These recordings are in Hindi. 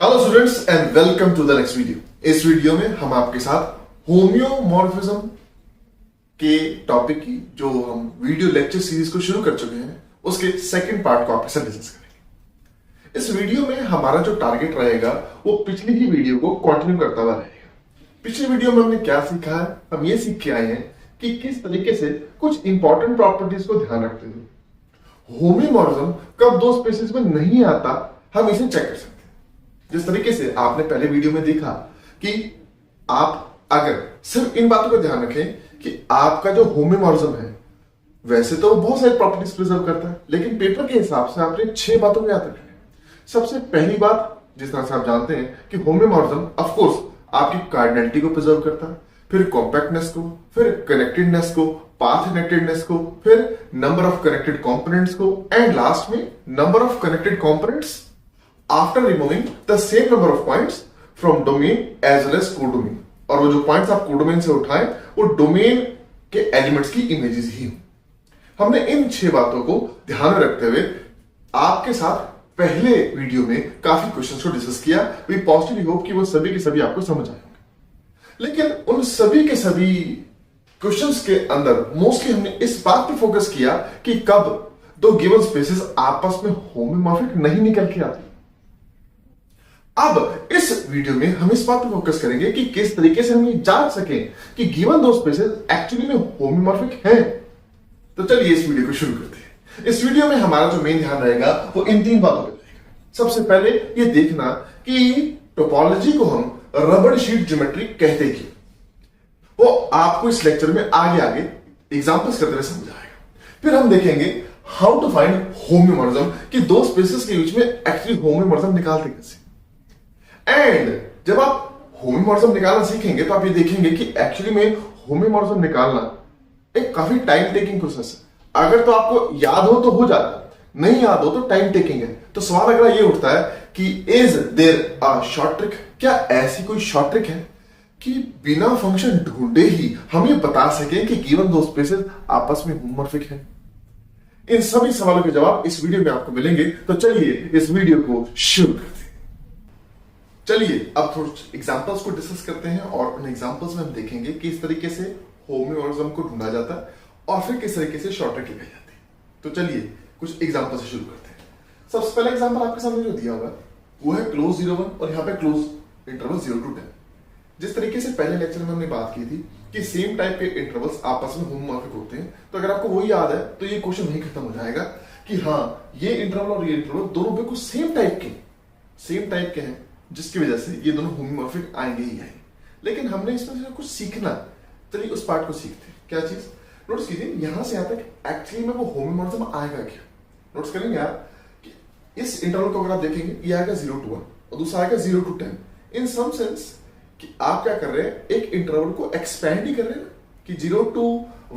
Hello students and welcome to the next video. इस वीडियो में हम आपके साथ होम्योमॉर्फिज्म के टॉपिक की जो हम वीडियो लेक्चर सीरीज को शुरू कर चुके हैं उसके सेकंड पार्ट को आपके साथ डिस्कस करेंगे। इस वीडियो में हमारा जो टारगेट रहेगा वो पिछली ही वीडियो को कंटिन्यू करता हुआ रहेगा। पिछली वीडियो में हमने क्या सीखा है, हम ये सीख के आए हैं कि किस तरीके से कुछ इंपॉर्टेंट प्रॉपर्टीज को ध्यान रखते हुए होम्योमॉर्फिज्म कब दो स्पेसिस में नहीं आता हम इसे चेक कर सकते हैं। जिस तरीके से आपने पहले वीडियो में देखा कि आप अगर सिर्फ इन बातों को ध्यान रखें कि आपका जो होम्योमॉर्फिज्म है वैसे तो वो बहुत सारी प्रॉपर्टीज प्रिजर्व करता है, लेकिन पेपर के हिसाब से आपने 6 बातों को याद रखना है। सबसे पहली बात, जिस तरह से आप जानते हैं कि होम्योमॉर्फिज्म ऑफ कोर्स आपकी कार्डिनैलिटी को प्रिजर्व करता है, फिर कॉम्पैक्टनेस को, फिर कनेक्टेडनेस को, पाथ कनेक्टेडनेस को, फिर नंबर ऑफ कनेक्टेड कंपोनेंट्स को, एंड लास्ट में number of connected components after removing the same number of points from domain as well as codomain. और वो जो पॉइंट्स आप कोडोमेन से उठाएं वो डोमेन के एलिमेंट्स की इमेजेस ही हो। हमने इन 6 बातों को ध्यान में रखते हुए आपके साथ पहले वीडियो में काफी क्वेश्चंस को डिस्कस किया। वी पॉजिटिवली होप कि वो सभी के सभी आपको समझ आए होंगे। लेकिन उन सभी के सभी क्वेश्चंस के अंदर मोस्टली हमने इस बात पर फोकस किया कि कब दो गिवन स्पेसेस आपस में होम्योमॉर्फिक नहीं निकल के आते। अब इस वीडियो में हम इस बात पर फोकस करेंगे कि किस तरीके से हम ये जांच सकें कि गिवन दो स्पेसेस एक्चुअली में होम्योमॉर्फिक हैं। तो चलिए इस वीडियो को शुरू करते हैं। इस वीडियो में हमारा जो मेन ध्यान रहेगा वो इन 3 बातों पर रहेगा। सबसे पहले ये देखना कि टोपोलॉजी को हम रबड़ शीट ज्योमेट्री कहते हैं, वो आपको इस लेक्चर में आगे आगे एग्जांपल्स करते हुए समझ आएगा। फिर हम देखेंगे हाउ टू फाइंड होम्योमॉर्फिज्म कि दो स्पेसेस के बीच में एक्चुअली होम्योमॉर्फिज्म निकालते कैसे। एंड जब आप होम्योमॉर्फिज्म निकालना सीखेंगे तो आप ये देखेंगे कि एक्चुअली में होम्योमॉर्फिज्म निकालना एक काफी टाइम टेकिंग प्रोसेस है। अगर तो आपको याद हो तो हो जाता है, नहीं याद हो तो टाइम टेकिंग है। तो सवाल अगला ये उठता है कि is there a short trick, क्या ऐसी कोई शॉर्ट ट्रिक है कि बिना फंक्शन ढूंढे ही हम ये बता सकें कि गिवन दो स्पेसेस आपस में होमोमॉर्फिक हैं। इन सभी सवालों के जवाब इस वीडियो में आपको मिलेंगे। तो चलिए इस वीडियो को शुरू करते हैं। चलिए अब थोड़े एग्जांपल्स को डिस्कस करते हैं और उन एग्जांपल्स में हम देखेंगे कि इस तरीके से होम्योमॉर्फिज्म को ढूंढा जाता है और फिर किस तरीके से शॉर्ट ट्रिक लगाई जाती है। तो चलिए कुछ एग्जांपल से शुरू करते हैं। सबसे पहला एग्जांपल आपके सामने जो दिया हुआ है वो है क्लोज 01 और यहाँ पे क्लोज इंटरवल 0 to 10। जिस तरीके से पहले लेक्चर में हमने बात की थी कि सेम टाइप के इंटरवल्स आपस में होमोमॉर्फिक होते हैं, तो अगर आपको वही याद है तो ये क्वेश्चन वही खत्म हो जाएगा कि हाँ ये इंटरवल और ये इंटरवल दोनों बिल्कुल सेम टाइप के हैं, जिसकी वजह से ये दोनों होम्योमॉर्फिक आएंगे ही आएंगे। लेकिन हमने इसमें से कुछ सीखना, चलिए उस पार्ट को सीखते हैं। क्या चीज नोटिस कीजिए, यहां से यहां तक एक्चुअली में वो होम्योमॉर्फिज्म आएगा क्या। नोटिस करेंगे आप कि इस इंटरवल को अगर आप देखेंगे ये आएगा 0 to 1 और दूसरा आएगा 0 to 10। इन सम सेंस कि आप क्या कर रहे हैं, एक इंटरवल को एक्सपैंड ही कर रहे हैं कि 0 to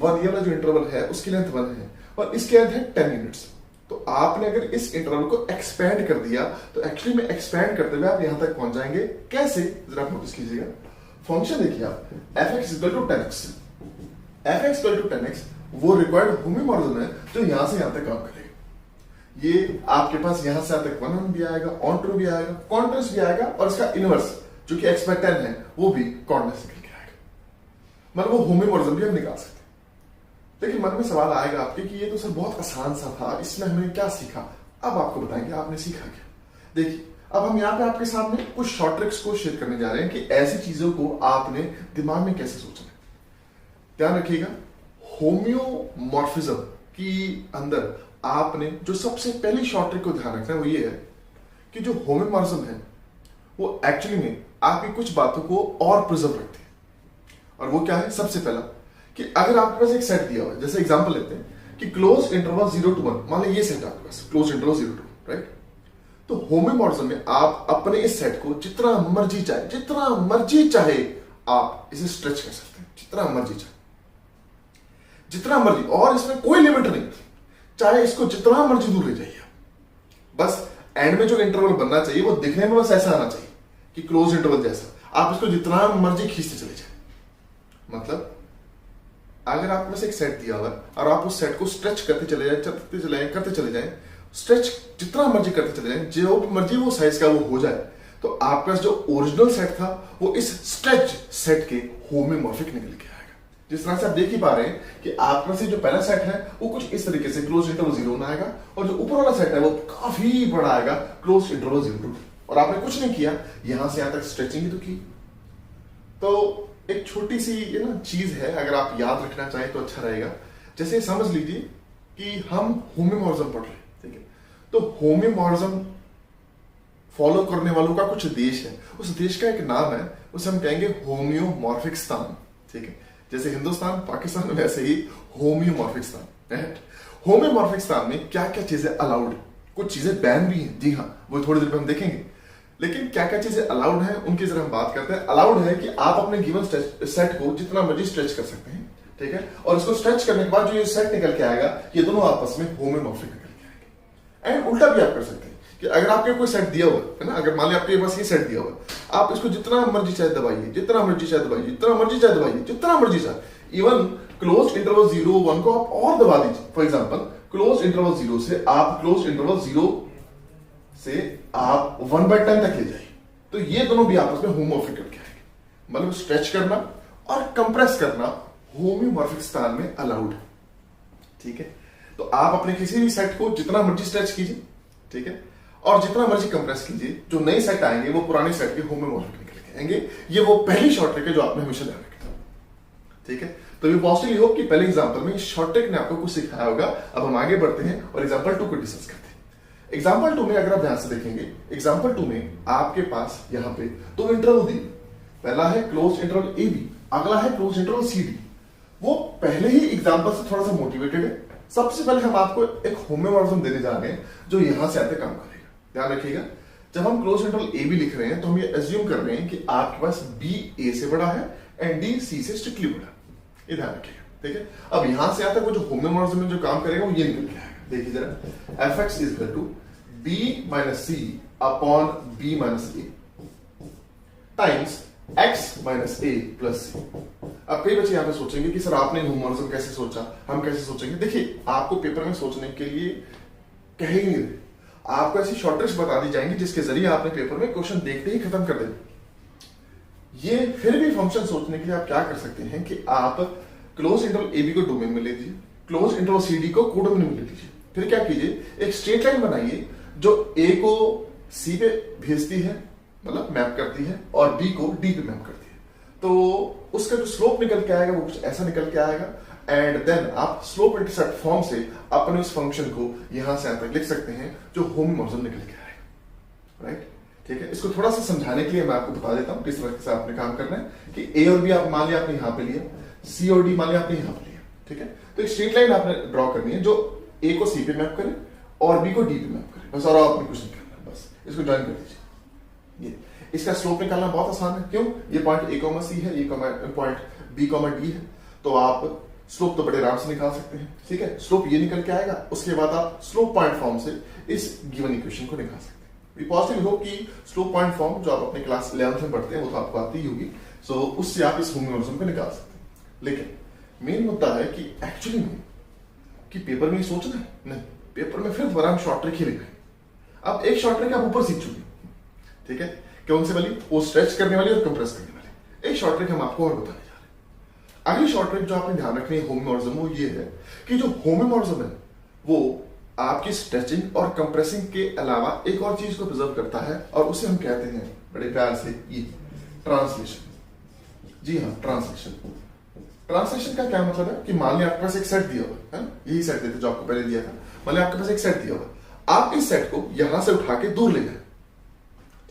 1 ये वाला जो इंटरवल है उसकी लेंथ 1 है और इसकी लेंथ है 10 यूनिट्स। तो आपने अगर इस इंटरवल को एक्सपैंड कर दिया तो एक्चुअली में एक्सपैंड करते हुए आप यहां तक पहुंच जाएंगे। कैसे, जरा आप नोटिस कीजिएगा। फंक्शन देखिए आप f(x = 10x), f(x = 10x) वो रिक्वायर्ड होम्योमॉर्फिज्म है जो यहां से यहां तक काम करेगा। ये आपके पास यहां से यहां तक 1 भी आएगा, ऑन ट्रू भी आएगा, कॉन्ट्रास्ट भी आएगा और इसका इनवर्स जो कि x/10 है वो भी कॉन्ट्रास्ट निकल के आएगा। मतलब वो होम्योमॉर्फिज्म भी हम निकाल सकते हैं। लेकिन मन में सवाल आएगा आपके कि ये तो सर बहुत आसान सा था, इसमें हमने क्या सीखा। अब आपको बताएंगे आपने सीखा क्या। देखिए अब हम यहाँ पे आपके सामने कुछ शॉर्ट ट्रिक्स को शेयर करने जा रहे हैं कि ऐसी चीजों को आपने दिमाग में कैसे सोचना है। ध्यान रखिएगा, होम्योमॉर्फिज्म की अंदर आपने जो सबसे पहली शॉर्ट ट्रिक को ध्यान रखना है वो ये है कि जो होम्योमॉर्फिज्म है वो एक्चुअली में आपकी कुछ बातों को और प्रिजर्व रखती है। और वो क्या है, सबसे पहला कि अगर आपके पास एक सेट दिया हुआ है, जैसे एग्जांपल लेते हैं कि क्लोज इंटरवल 0 to 1, मान लीजिए ये सेट आपके पास क्लोज इंटरवल 0 to 1, राइट। तो होम्योमॉर्फिज्म में आप अपने इस सेट को जितना मर्जी चाहे आप इसे स्ट्रेच कर सकते हैं, जितना मर्जी, और इसमें कोई लिमिट नहीं, चाहे इसको जितना मर्जी दूर ले जाइए। बस एंड में जो इंटरवल बनना चाहिए वो दिखने में बस ऐसा आना चाहिए कि क्लोज इंटरवल जैसा, आप इसको जितना मर्जी खींचते चले जाए। मतलब अगर आपके पास एक सेट दिया हुआ है और आप उस सेट को स्ट्रेच करते चले जाएं, स्ट्रेच जितना मर्जी करते चले जाएं, जो मर्जी वो साइज का वो हो जाए, तो आपका जो ओरिजिनल सेट था वो इस स्ट्रेच सेट के होम्योमॉर्फिक निकल के आएगा। जिस तरह से आप देख ही पा रहे हैं कि आपका से जो पहला सेट है वो कुछ इस तरीके से क्लोज इंटरवल 0 में आएगा, और जो ऊपर वाला सेट है वो काफी बड़ा आएगा क्लोज इंटरवल 0 to 2। और आपने कुछ नहीं किया, यहां से यहां तक स्ट्रेचिंग ही तो की। तो एक छोटी सी ये ना चीज है, अगर आप याद रखना चाहें तो अच्छा रहेगा। जैसे समझ लीजिए कि हम होम्योमॉर्फिज्म पढ़ रहे हैं, ठीक है, तो होम्योमॉर्फिज्म फॉलो करने वालों का कुछ देश है, उस देश का एक नाम है, उसे हम कहेंगे होम्योमॉर्फिकस्तान, ठीक है। जैसे हिंदुस्तान, पाकिस्तान, वैसे ही होम्योमॉर्फिकस्तान। होम्योमॉर्फिकस्तान में क्या क्या चीजें अलाउड, कुछ चीजें बैन भी हैं, जी हाँ, वो थोड़ी देर में हम देखेंगे। लेकिन क्या क्या चीजें अलाउड है उनकी जरा हम बात करते हैं। अलाउड है कि आप अपने गिवन सेट को जितना मर्जी स्ट्रेच कर सकते हैं, ठीक है, और इसको स्ट्रेच करने के बाद जो ये सेट निकल के आएगा, ये दोनों आपस में होम्योमॉर्फिक निकल के आएंगे। एंड उल्टा भी आप कर सकते हैं कि अगर आपके कोई सेट दिया हुआ है ना, अगर मान लिया आपके पास ये सेट दिया हुआ, आप इसको जितना मर्जी चाहे दबाइए, जितना मर्जी चाहे दबाइए, जितना मर्जी चाहे दबाइए, जितना मर्जी चाहे, इवन क्लोज इंटरवल 0 1 को आप और दबा दीजिए। फॉर एग्जांपल क्लोज इंटरवल 0 से आप क्लोज इंटरवल 0 से आप 1/10 तक ले जाइए, तो ये दोनों भी आपस में होम्योमॉर्फिक करके आएंगे। मतलब स्ट्रेच करना और कंप्रेस करना होम्योमॉर्फिक स्थान में अलाउड है, ठीक है। तो आप अपने किसी भी सेट को जितना मर्जी स्ट्रेच कीजिए, ठीक है, और जितना मर्जी कंप्रेस कीजिए, जो नए सेट आएंगे वो पुराने सेट के होम्योमॉर्फिक निकल के आएंगे। ये वो पहली शॉर्ट ट्रिक है जो आपने हमेशा ध्यान रखना, ठीक है। तो ये पॉसिबली होप कि पहले एग्जांपल में शॉर्ट ट्रिक ने आपको कुछ सिखाया होगा। अब हम आगे बढ़ते हैं और एग्जांपल 2 को डिस्कस करते हैं। एग्जाम्पल 2 में अगर आप ध्यान से देखेंगे, एग्जाम्पल 2 में आपके पास यहां पे 2 इंटरवल दिए। पहला है क्लोज इंटरवल ए बी, अगला है क्लोज इंटरवल सी डी। वो पहले ही एग्जाम्पल से थोड़ा सा मोटिवेटेड है। सबसे पहले हम आपको एक होम्योमॉर्फिज्म देने जा रहे हैं जो यहां से आते काम करेगा। ध्यान रखिएगा, जब हम क्लोज इंटरवल ए बी लिख रहे हैं तो हम ये एज्यूम कर रहे हैं कि आपके पास बी ए से बड़ा है एंड डी सी से स्ट्रिक्टली बड़ा। ये ध्यान रखिएगा, ठीक है। अब यहां से आता है वो जो होम्योमॉर्फिज्म में जो काम करेगा वो ये निकल के आएगा। देखिए जरा, F X is equal to b minus c upon b minus a times x minus a plus c। अब कई बच्चे यहां पे सोचेंगे कि सर आपने होम्योमॉर्फिज्म कैसे सोचा, हम कैसे सोचेंगे। देखिए, आपको पेपर में सोचने के लिए कह ही नहीं रहे, आपको ऐसी शॉर्ट ट्रिक्स बता दी जाएंगी जिसके जरिए आपने पेपर में क्वेश्चन देखते ही खत्म कर देंगे। ये फिर भी फंक्शन सोचने के लिए आप क्या कर सकते हैं कि आप क्लोज इंटरवल ए बी को डोमेन में ले लीजिए, क्लोज इंटरवल सी डी को कोडोमेन में ले लीजिए। फिर क्या कीजिए, एक स्ट्रेट लाइन बनाइए जो ए को सी पे भेजती है, मतलब मैप करती है, और बी को डी पे मैप करती है। तो उसका जो स्लोप निकल के आएगा वो कुछ ऐसा निकल के आएगा। एंड देन आप स्लोप इंटरसेप्ट फॉर्म से अपने उस फंक्शन को यहां से यहां तक लिख सकते हैं जो होम्योमॉर्फिज्म निकल के आएगा, राइट, ठीक है। इसको थोड़ा सा समझाने के लिए मैं आपको बता देता हूं किस तरह से आपने काम करना है कि ए और बी आप मान लिया आपने यहां पे लिया, सी और डी मान लिया आपने यहां पे लिया, ठीक है। तो एक स्ट्रेट लाइन आपने ड्रॉ करनी है जो ए को सी पे मैप करे और बी को डी पे मैप करे, बस। और आपने कुछ नहीं करना, बस इसको ज्वाइन कर दीजिए। ये इसका स्लोप निकालना बहुत आसान है। क्यों? ये पॉइंट ए सी है, ये पॉइंट बी डी है, तो आप स्लोप तो बड़े आराम से निकाल सकते हैं, ठीक है। स्लोप ये निकल के आएगा, उसके बाद आप स्लोप पॉइंट फॉर्म से इस गिवन इक्वेशन को निकाल सकते हैं। वी पॉजिटिव होप कि स्लोप पॉइंट फॉर्म जो आप अपने क्लास 11th में पढ़ते हैं वो तो आपको आती ही होगी, सो उससे आप इस होम्योमॉर्फिज्म को निकाल सकते हैं। लेकिन मेन मुद्दा है कि एक्चुअली में कि पेपर में ये सोचना है नहीं, पेपर में फिर दोबारा हम शॉर्ट ट्रिक ही लिखेंगे। अब एक शॉर्ट ट्रिक आप ऊपर सीख चुके, ठीक है, कौन से वाली? वो स्ट्रेच करने वाली और कंप्रेस करने वाली। एक शॉर्ट ट्रिक हम आपको और बताने जा रहे हैं। अगली शॉर्ट ट्रिक जो आपने ध्यान रखनी है होम्योमॉर्फिज्म, वो ये है कि जो होम्योमॉर्फिज्म है वो आपकी स्ट्रेचिंग और कंप्रेसिंग के अलावा एक और चीज को प्रिजर्व करता है, और उसे हम कहते हैं बड़े प्यार से ये ट्रांसलेशन। जी हाँ, ट्रांसलेशन। ट्रांसलेशन का क्या मतलब है कि मान लिया आपके पास एक सेट दिया हुआ है, यही सेट देते जो आपको पहले दिया था। मान लिया आपके पास एक सेट दिया हुआ, आप इस सेट को यहां से उठा के दूर ले गए,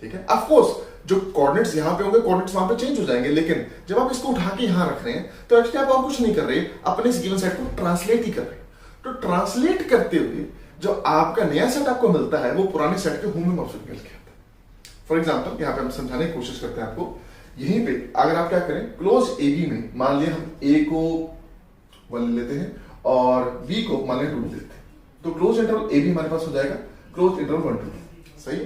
ठीक है। ऑफ कोर्स जो कोऑर्डिनेट्स यहां पे होंगे, कोऑर्डिनेट्स वहां पे चेंज हो जाएंगे, लेकिन जब आप इसको उठा के यहां रख रहे हैं तो एक्चुअली आप और कुछ नहीं कर रहे, अपने इस गिवन सेट को ट्रांसलेट ही कर रहे हैं। तो ट्रांसलेट करते हुए जो आपका नया सेट आपको मिलता है वो पुराने सेट के होम्योमॉर्फिक मिल के आता है। फॉर एग्जाम्पल यहां पे हम समझाने की कोशिश करते हैं आपको। यहीं पे अगर आप क्या करें, क्लोज ए बी में मान लिया हम ए को 1 ले लेते हैं और बी को मान लिया 2 ले लेते हैं, तो क्लोज इंटरवल ए बी हमारे पास हो जाएगा क्लोज इंटरवल 1 2, सही है।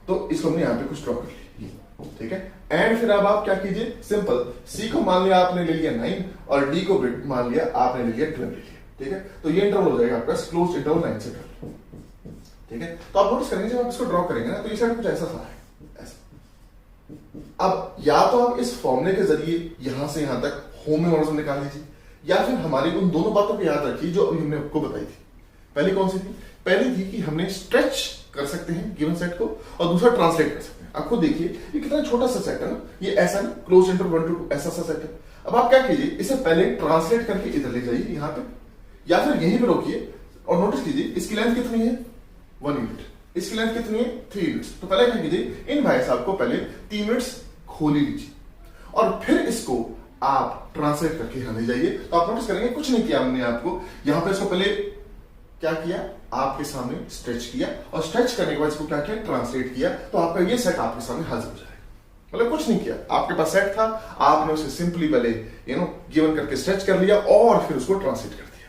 तो इसको हमने यहां पे कुछ ड्रॉ कर लिया, ठीक है। एंड फिर अब आप क्या कीजिए, सिंपल, सी को मान लिया आपने ले लिया 9 और डी को मान लिया आपने ले लिया 12 ले लिया, ठीक है। तो ये इंटरवल हो जाएगा आपका क्लोज इंटरवल 9 से 12, ठीक है। तो आप नोटिस करेंगे जब आप इसको ड्रॉ करेंगे ना तो ये साइड कुछ ऐसा सा है, ऐसा, अब या तो आप इस फॉर्मूले के जरिए यहां से यहां तक होमोमॉर्फिज्म निकाल लीजिए, या फिर हमारी उन दोनों बातों को याद रखिए जो अभी हमने आपको बताई थी। पहली कौन सी थी? पहली थी कि हमने स्ट्रेच कर सकते हैं गिवन सेट को, और दूसरा ट्रांसलेट कर सकते हैं। आप खुद देखिए ये कितना छोटा सा सेट है ना, ये ऐसा नहीं क्लोज इंटरवल 1 to 2 ऐसा सा सेट है। अब आप क्या कीजिए, इसे पहले ट्रांसलेट करके इधर ले जाइए यहां पे, या फिर यहीं पे रोकिए और नोटिस कीजिए इसकी लेंथ कितनी है 1 यूनिट, इसकी लेंथ कितनी है 3 यूनिट्स। तो पहले क्या कीजिए, इन भाई साहब को पहले 3 यूनिट्स खोल ही लीजिए और फिर इसको आप ट्रांसलेट करके यहां ले जाइए। तो आप नोटिस करेंगे कुछ नहीं किया हमने आपको, यहां पे इसको पहले क्या किया, आपके सामने स्ट्रेच किया, और स्ट्रेच करने के बाद इसको क्या किया, ट्रांसलेट किया। तो आपका ये सेट आपके सामने हाजिर हो जाएगा। मतलब कुछ नहीं किया, आपके पास सेट था, आपने उसे सिंपली पहले गिवन करके स्ट्रेच कर लिया और फिर उसको ट्रांसलेट कर दिया।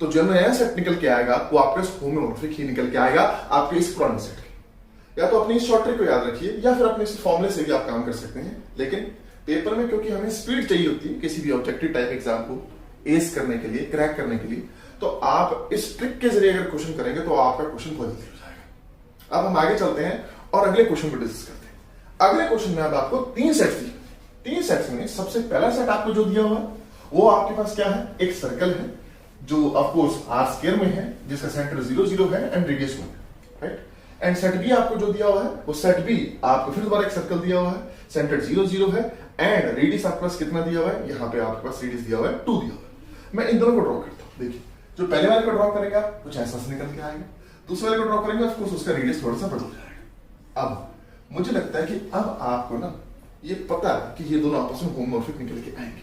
तो जो नया सेट निकल के आएगा वो आपके होमोमॉर्फिक ही निकल के आएगा आपके इस पुराने सेट के। या तो अपनी इस शॉर्ट ट्रिक को याद रखिए, या फिर अपने इस फॉर्मूले से भी आप काम कर सकते हैं। लेकिन पेपर में क्योंकि हमें स्पीड चाहिए होती है किसी भी ऑब्जेक्टिव टाइप एग्जाम को एस करने के लिए, क्रैक करने के लिए, तो आप इस ट्रिक के जरिए अगर क्वेश्चन करेंगे तो आपका क्वेश्चन बहुत जल्दी हो जाएगा। अब हम आगे चलते हैं और अगले क्वेश्चन को डिस्कस करते हैं। अगले क्वेश्चन में अब आपको 3 सेट्स दिए, 3 सेट्स में सबसे पहला सेट आपको जो दिया हुआ है वो आपके पास क्या है, एक सर्कल है जो ऑफकोर्स आर स्क्वायर में है, जिसका सेंटर 0 0 है and radius 1, right. And set B आपको जो दिया हुआ है वो सेट बी आपको फिर दोबारा एक सर्कल दिया हुआ है, सेंटर 0 0 है एंड रेडियस आपके पास कितना दिया हुआ है, यहाँ पे आपके पास रेडियस दिया हुआ है 2 दिया हुआ है। मैं इन दोनों को ड्रॉ करता हूं। देखिए जो पहले वाले को ड्रॉ करेगा कुछ ऐसा से निकल के आएगा, दूसरे वाले को ड्रॉ करेंगे ऑफकोर्स उसका रेडियस थोड़ा सा बढ़ जाएगा। अब मुझे लगता है कि अब आपको ना ये पता है कि ये दोनों आपस में होमोमॉर्फिक निकल के आएंगे।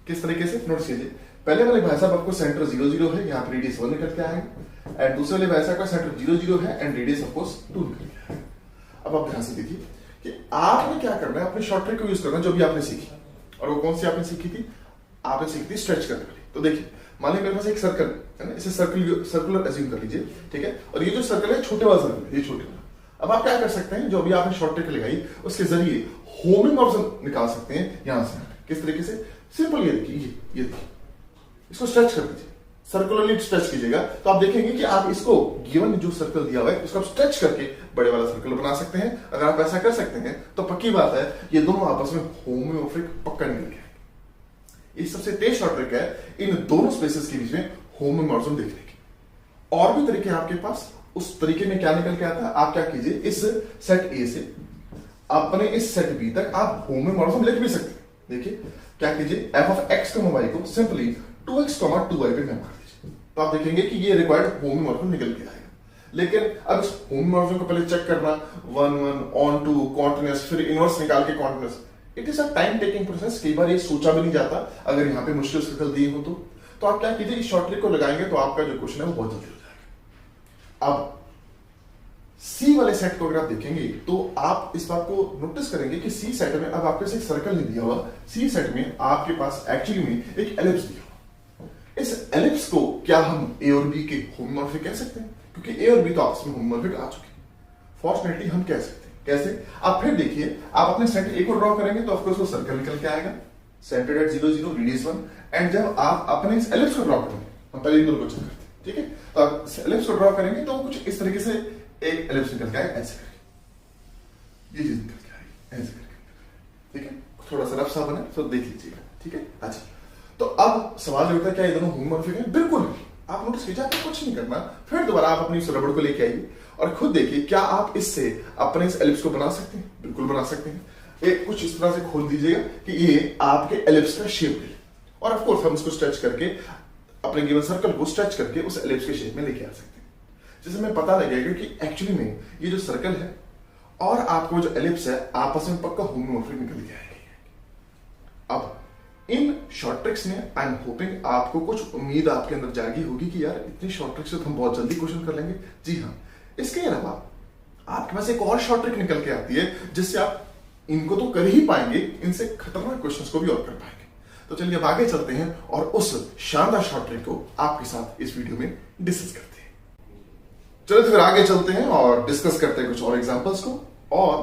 किस तरीके से, नोटिस कीजिए, पहले वाले भाई साहब आपको सेंटर 0 0 है, यहाँ पे रेडियस 1 निकल के आएगा, एंड दूसरे वाले भाई साहब का सेंटर 0 0 है एंड रेडियस ऑफकोर्स 2 निकल के आएगा। अब आप ध्यान से देखिए कि आपने क्या करना है, अपने शॉर्ट ट्रिक को यूज करना है जो भी आपने सीखी। और वो कौन सी आपने सीखी थी, आपने सीखी थी स्ट्रेच करने वाली। तो देखिए मान लीजिए मेरे पास एक सर्कल है ना, इसे सर्कुलर एज्यूम कर लीजिए, ठीक है। और ये जो सर्कल है छोटे वाला सर्कल है, ये छोटे वाला। अब आप क्या कर सकते हैं, जो भी आपने शॉर्ट ट्रिक लगाई उसके जरिए होमोमॉर्फिज्म निकाल सकते हैं यहां से। किस तरीके से, सिंपल, ये देखिए, ये देखिए, इसको स्ट्रेच कर दीजिए, सर्कुलरली स्ट्रेच कीजिएगा तो आप देखेंगे कि आप इसको गिवन जो सर्कल दिया हुआ है उसको आप स्ट्रेच करके बड़े वाला सर्कल बना सकते हैं। अगर आप ऐसा कर सकते हैं तो पक्की बात है ये दोनों आपस में होमोमॉर्फिक पक्का निकल गया। ये सबसे तेज शॉर्ट ट्रिक है इन दोनों स्पेसेस के बीच में होमोमॉर्फिज्म देखने की। और भी तरीके आपके पास, उस तरीके में क्या निकल के आता है, आप क्या कीजिए, इस सेट ए से अपने इस सेट बी तक आप होमोमॉर्फिज्म लिख भी सकते हैं। देखिए क्या कीजिए, f ऑफ x, y को सिंपली 2x, 2y पे मैप कर दीजिए, तो आप देखेंगे कि ये रिक्वायर्ड होमोमॉर्फिज्म निकल के आएगा। लेकिन अब इस होमोमॉर्फिज्म को पहले चेक करना 1 1 ऑन टू कॉन्टिन्यूअस, फिर इनवर्स निकाल के continuous, it is a time taking process. कई बार ये सोचा भी नहीं जाता अगर यहाँ पे मुश्किल सर्कल दिए हो तो आप क्या कीजिए, इस शॉर्ट ट्रिक को लगाएंगे तो आपका जो क्वेश्चन है वो बहुत जल्दी हो जाएगा। अब सी वाले सेट को अगर आप देखेंगे तो आप इस बात को नोटिस करेंगे कि सी सेट में अब आपके पास एक सर्कल नहीं दिया हुआ, सी सेट में आपके पास एक्चुअली में एक एलिप्स दिया हुआ। इस एलिप्स को क्या हम ए और बी के होमोमॉर्फिक कह सकते हैं, क्योंकि ए और बी तो आपस में होमोमॉर्फिक आ चुके हैं। फॉर्चुनेटली हम कह सकते हैं। कैसे, आप फिर देखिए, आप अपने सेंटर ए को ड्रॉ करेंगे तो ऑफकोर्स वो सर्कल निकल के आएगा, सेंटर एट 0 0 रेडियस 1। एंड जब आप अपने इस एलिप्स को ड्रॉ करेंगे, हम पहले इन दोनों को चेक करते हैं, ठीक है। तो आप इस एलिप्स को ड्रॉ करेंगे तो कुछ इस तरीके से एक एलिप्स निकल के आएगा, ऐसे करके ये चीज निकल के आएगी, ऐसे करके, ठीक है। थोड़ा सा रफ सा बना तो देख लीजिएगा, ठीक है। अच्छा, तो अब सवाल होता है क्या ये दोनों होमोमॉर्फिक हैं? बिल्कुल। आप नोटिस कीजिए, आपको कुछ नहीं करना, फिर दोबारा आप अपनी रबड़ को लेके आइए और खुद देखिए क्या आप इससे अपने इस एलिप्स को बना सकते हैं। बिल्कुल बना सकते हैं। एक कुछ इस तरह से खोल दीजिएगा कि ये आपके एलिप्स का शेप है, और ऑफ कोर्स हम इसको स्ट्रेच करके अपने गिवन सर्कल को स्ट्रेच करके उस एलिप्स के शेप में लेके आ सकते हैं, जिससे हमें पता लगेगा कि एक्चुअली में ये जो सर्कल है और आपको जो एलिप्स है आपस में पक्का होमोमॉर्फिक निकल के आएगी। अब इन शॉर्ट ट्रिक्स में आई एम होपिंग आपको कुछ उम्मीद आपके अंदर जागी होगी कि यार इतनी शॉर्ट ट्रिक्स से तो हम बहुत जल्दी क्वेश्चन कर लेंगे। जी हाँ, इसके अलावा आपके पास एक और शॉर्ट ट्रिक निकल के आती है जिससे आप इनको तो कर ही पाएंगे, इनसे खतरनाक क्वेश्चंस को भी और कर पाएंगे। तो चलिए अब आगे चलते हैं और उस शानदार शॉर्ट ट्रिक को आपके साथ इस वीडियो में डिस्कस करते हैं। चलिए फिर आगे चलते हैं और डिस्कस करते हैं कुछ और एग्जांपल्स को। और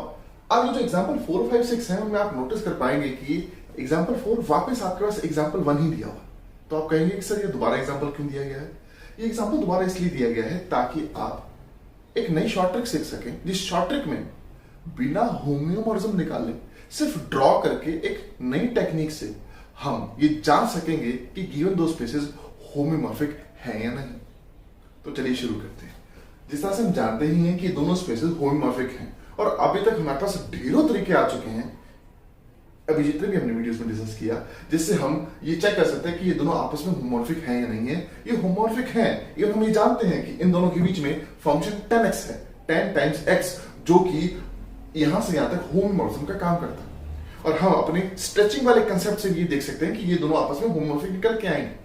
अब ये जो एग्जांपल 4 5 6 है उनमें आप नोटिस कर पाएंगे कि एग्जांपल 4 वापस आपके पास एग्जांपल 1 ही दिया हुआ। तो आप कहेंगे कि सर ये दोबारा एग्जांपल क्यों दिया गया है? ये एग्जांपल दोबारा इसलिए दिया गया है ताकि आप एक नई शॉर्ट ट्रिक सीख सकें, जिस शॉर्ट ट्रिक में बिना होमोमॉर्फिज्म निकाले सिर्फ ड्रॉ करके एक नई टेक्निक से हम ये जान सकेंगे कि गिवन दो स्पेसेस होमोमॉर्फिक हैं या नहीं। तो चलिए शुरू करते हैं। जिस तरह से हम जानते ही हैं कि दोनों स्पेसेस होमोमॉर्फिक हैं और अभी तक हमारे पास ढेरों तरीके आ चुके हैं, अभी जितने भी हमने वीडियोस में डिस्कस किया, जिससे हम ये चेक कर सकते हैं कि ये दोनों आपस में होमोमॉर्फिक हैं या नहीं है। ये होमोमॉर्फिक हैं, ये हम ये जानते हैं कि इन दोनों के बीच में फंक्शन 10x है, 10 टाइम्स x, जो कि यहां से यहां तक होमोमॉर्फिज्म का काम करता है। और हम अपने स्ट्रेचिंग वाले कंसेप्ट से भी देख सकते हैं कि ये दोनों आपस में होमोमॉर्फिक निकल के आएंगे।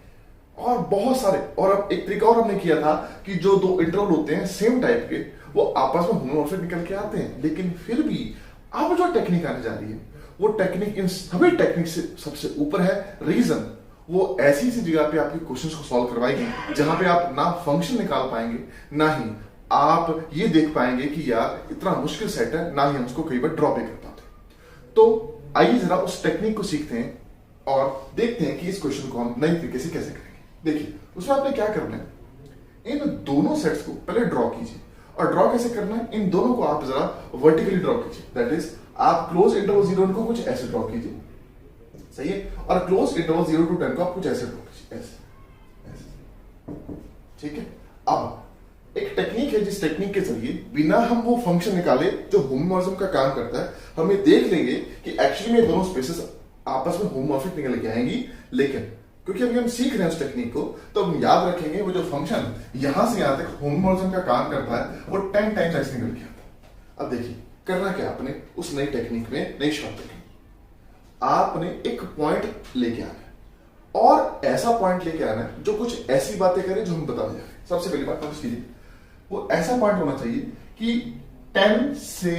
और बहुत सारे, और अब एक तरीका और हमने किया था कि जो दो इंटरवल होते हैं सेम टाइप के, वो आपस में होमोमॉर्फिक निकल के आते हैं। लेकिन फिर भी अब जो टेक्निक आने जा रही है, वो टेक्निक इन सभी टेक्निक से सबसे ऊपर है। रीजन, वो ऐसी सी जगह पे आपके क्वेश्चंस को सॉल्व करवाएगी जहां पे आप ना फंक्शन निकाल पाएंगे, ना ही आप ये देख पाएंगे कि यार इतना मुश्किल सेट है, ना ही हम उसको कई बार ड्रॉ भी कर पाते। तो आइए जरा उस टेक्निक को सीखते हैं और देखते हैं कि इस क्वेश्चन को हम नई तरीके से कैसे करेंगे। देखिए, उसमें आपने क्या करना है, इन दोनों सेट्स को पहले ड्रॉ कीजिए। और ड्रॉ कैसे करना है, इन दोनों को आप जरा वर्टिकली ड्रॉ कीजिए। दैट इज, आप क्लोज इंटरवल 0 को कुछ ऐसे ड्रॉ कीजिए, सही है, और क्लोज इंटरवल 0 to 10 को आप कुछ ऐसे ड्रॉ कीजिए, ऐसे ऐसे, ठीक है। अब एक टेक्निक है, जिस टेक्निक के जरिए बिना हम वो फंक्शन निकाले जो होमोमॉर्फिज्म का काम करता है, हम ये देख लेंगे कि एक्चुअली में दोनों स्पेसेस आपस में होमोमॉर्फिक निकल के आएंगी। लेकिन क्योंकि अभी हम सीख रहे हैं उस टेक्निक को, तो हम याद रखेंगे वो जो फंक्शन यहां से यहां तक होमोमॉर्फिज्म का काम करता है, वो 10 टाइम्स ऐसे निकल के आता है। अब देखिए करना क्या आपने उस नई टेक्निक में, नई शॉर्ट टेक्निक, आपने एक पॉइंट लेके आना है और ऐसा पॉइंट लेके आना है जो कुछ ऐसी बातें करे जो हम बताने जा रहे हैं। सबसे पहली बात नोटिस कीजिए, वो ऐसा पॉइंट होना चाहिए कि 10 से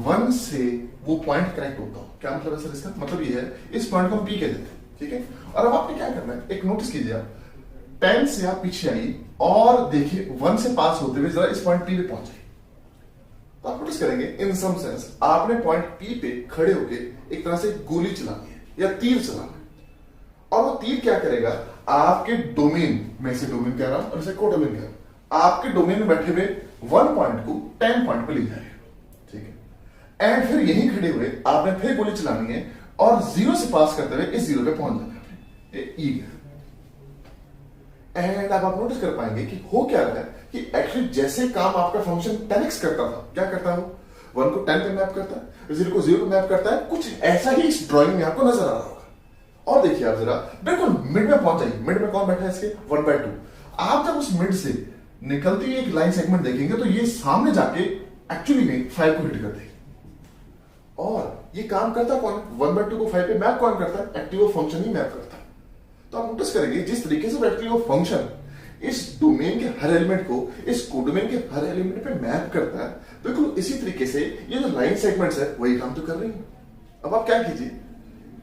1 से वो पॉइंट कनेक्ट होता हो। क्या मतलब है सर इसका? मतलब ये है, इस पॉइंट को हम पी कहते हैं, ठीक है। और अब आपने क्या करना है, एक नोटिस कीजिए, आप 10 से आप पीछे आइए और देखिए 1 से पास होते हुए जरा इस पॉइंट पी पे पहुंच जाइए। तो आप नोटिस करेंगे इन सम सेंस आपने पॉइंट पी पे खड़े होके एक तरह से गोली चलानी है या तीर चलाना है। और वो तीर क्या करेगा, आपके डोमेन में से, डोमेन कह रहा हूं और इसे कोडोमेन कह रहा हूं, आपके डोमेन में बैठे हुए 1 पॉइंट को 10 पॉइंट पे ले जाएगा, ठीक है। एंड फिर यहीं खड़े हुए आपने फिर गोली चलानी है और 0 से पास करते हुए इस 0 पे पहुंच जाना है, ई। एंड अब आप नोटिस कर पाएंगे कि हो क्या रहा है कि एक्चुअली जैसे काम आपका फंक्शन 10x करता था, क्या करता है, 1 को 10 पे मैप करता है, 0 को 0 पे मैप करता है, कुछ ऐसा ही इस ड्राइंग में आपको नजर आ रहा होगा। और देखिए आप जरा बिल्कुल मिड में पहुंच जाइए। मिड में कौन बैठा है इसके, 1/2। आप जब उस मिड से निकलती एक लाइन सेगमेंट देखेंगे तो ये सामने जाके एक्चुअली में 5 को हिट कर देगी। और ये काम करता कौन, 1/2 को 5 पे मैप कौन करता है, एक्टिव फंक्शन ही मैप करता है। तो आप नोटिस करेंगे जिस तरीके से एक्टिव फंक्शन इस डोमेन के हर एलिमेंट को इस कोडोमेन के हर एलिमेंट पे मैप करता है, बिल्कुल इसी तरीके से ये जो लाइन सेगमेंट्स है वही काम तो कर रही है। अब आप क्या कीजिए,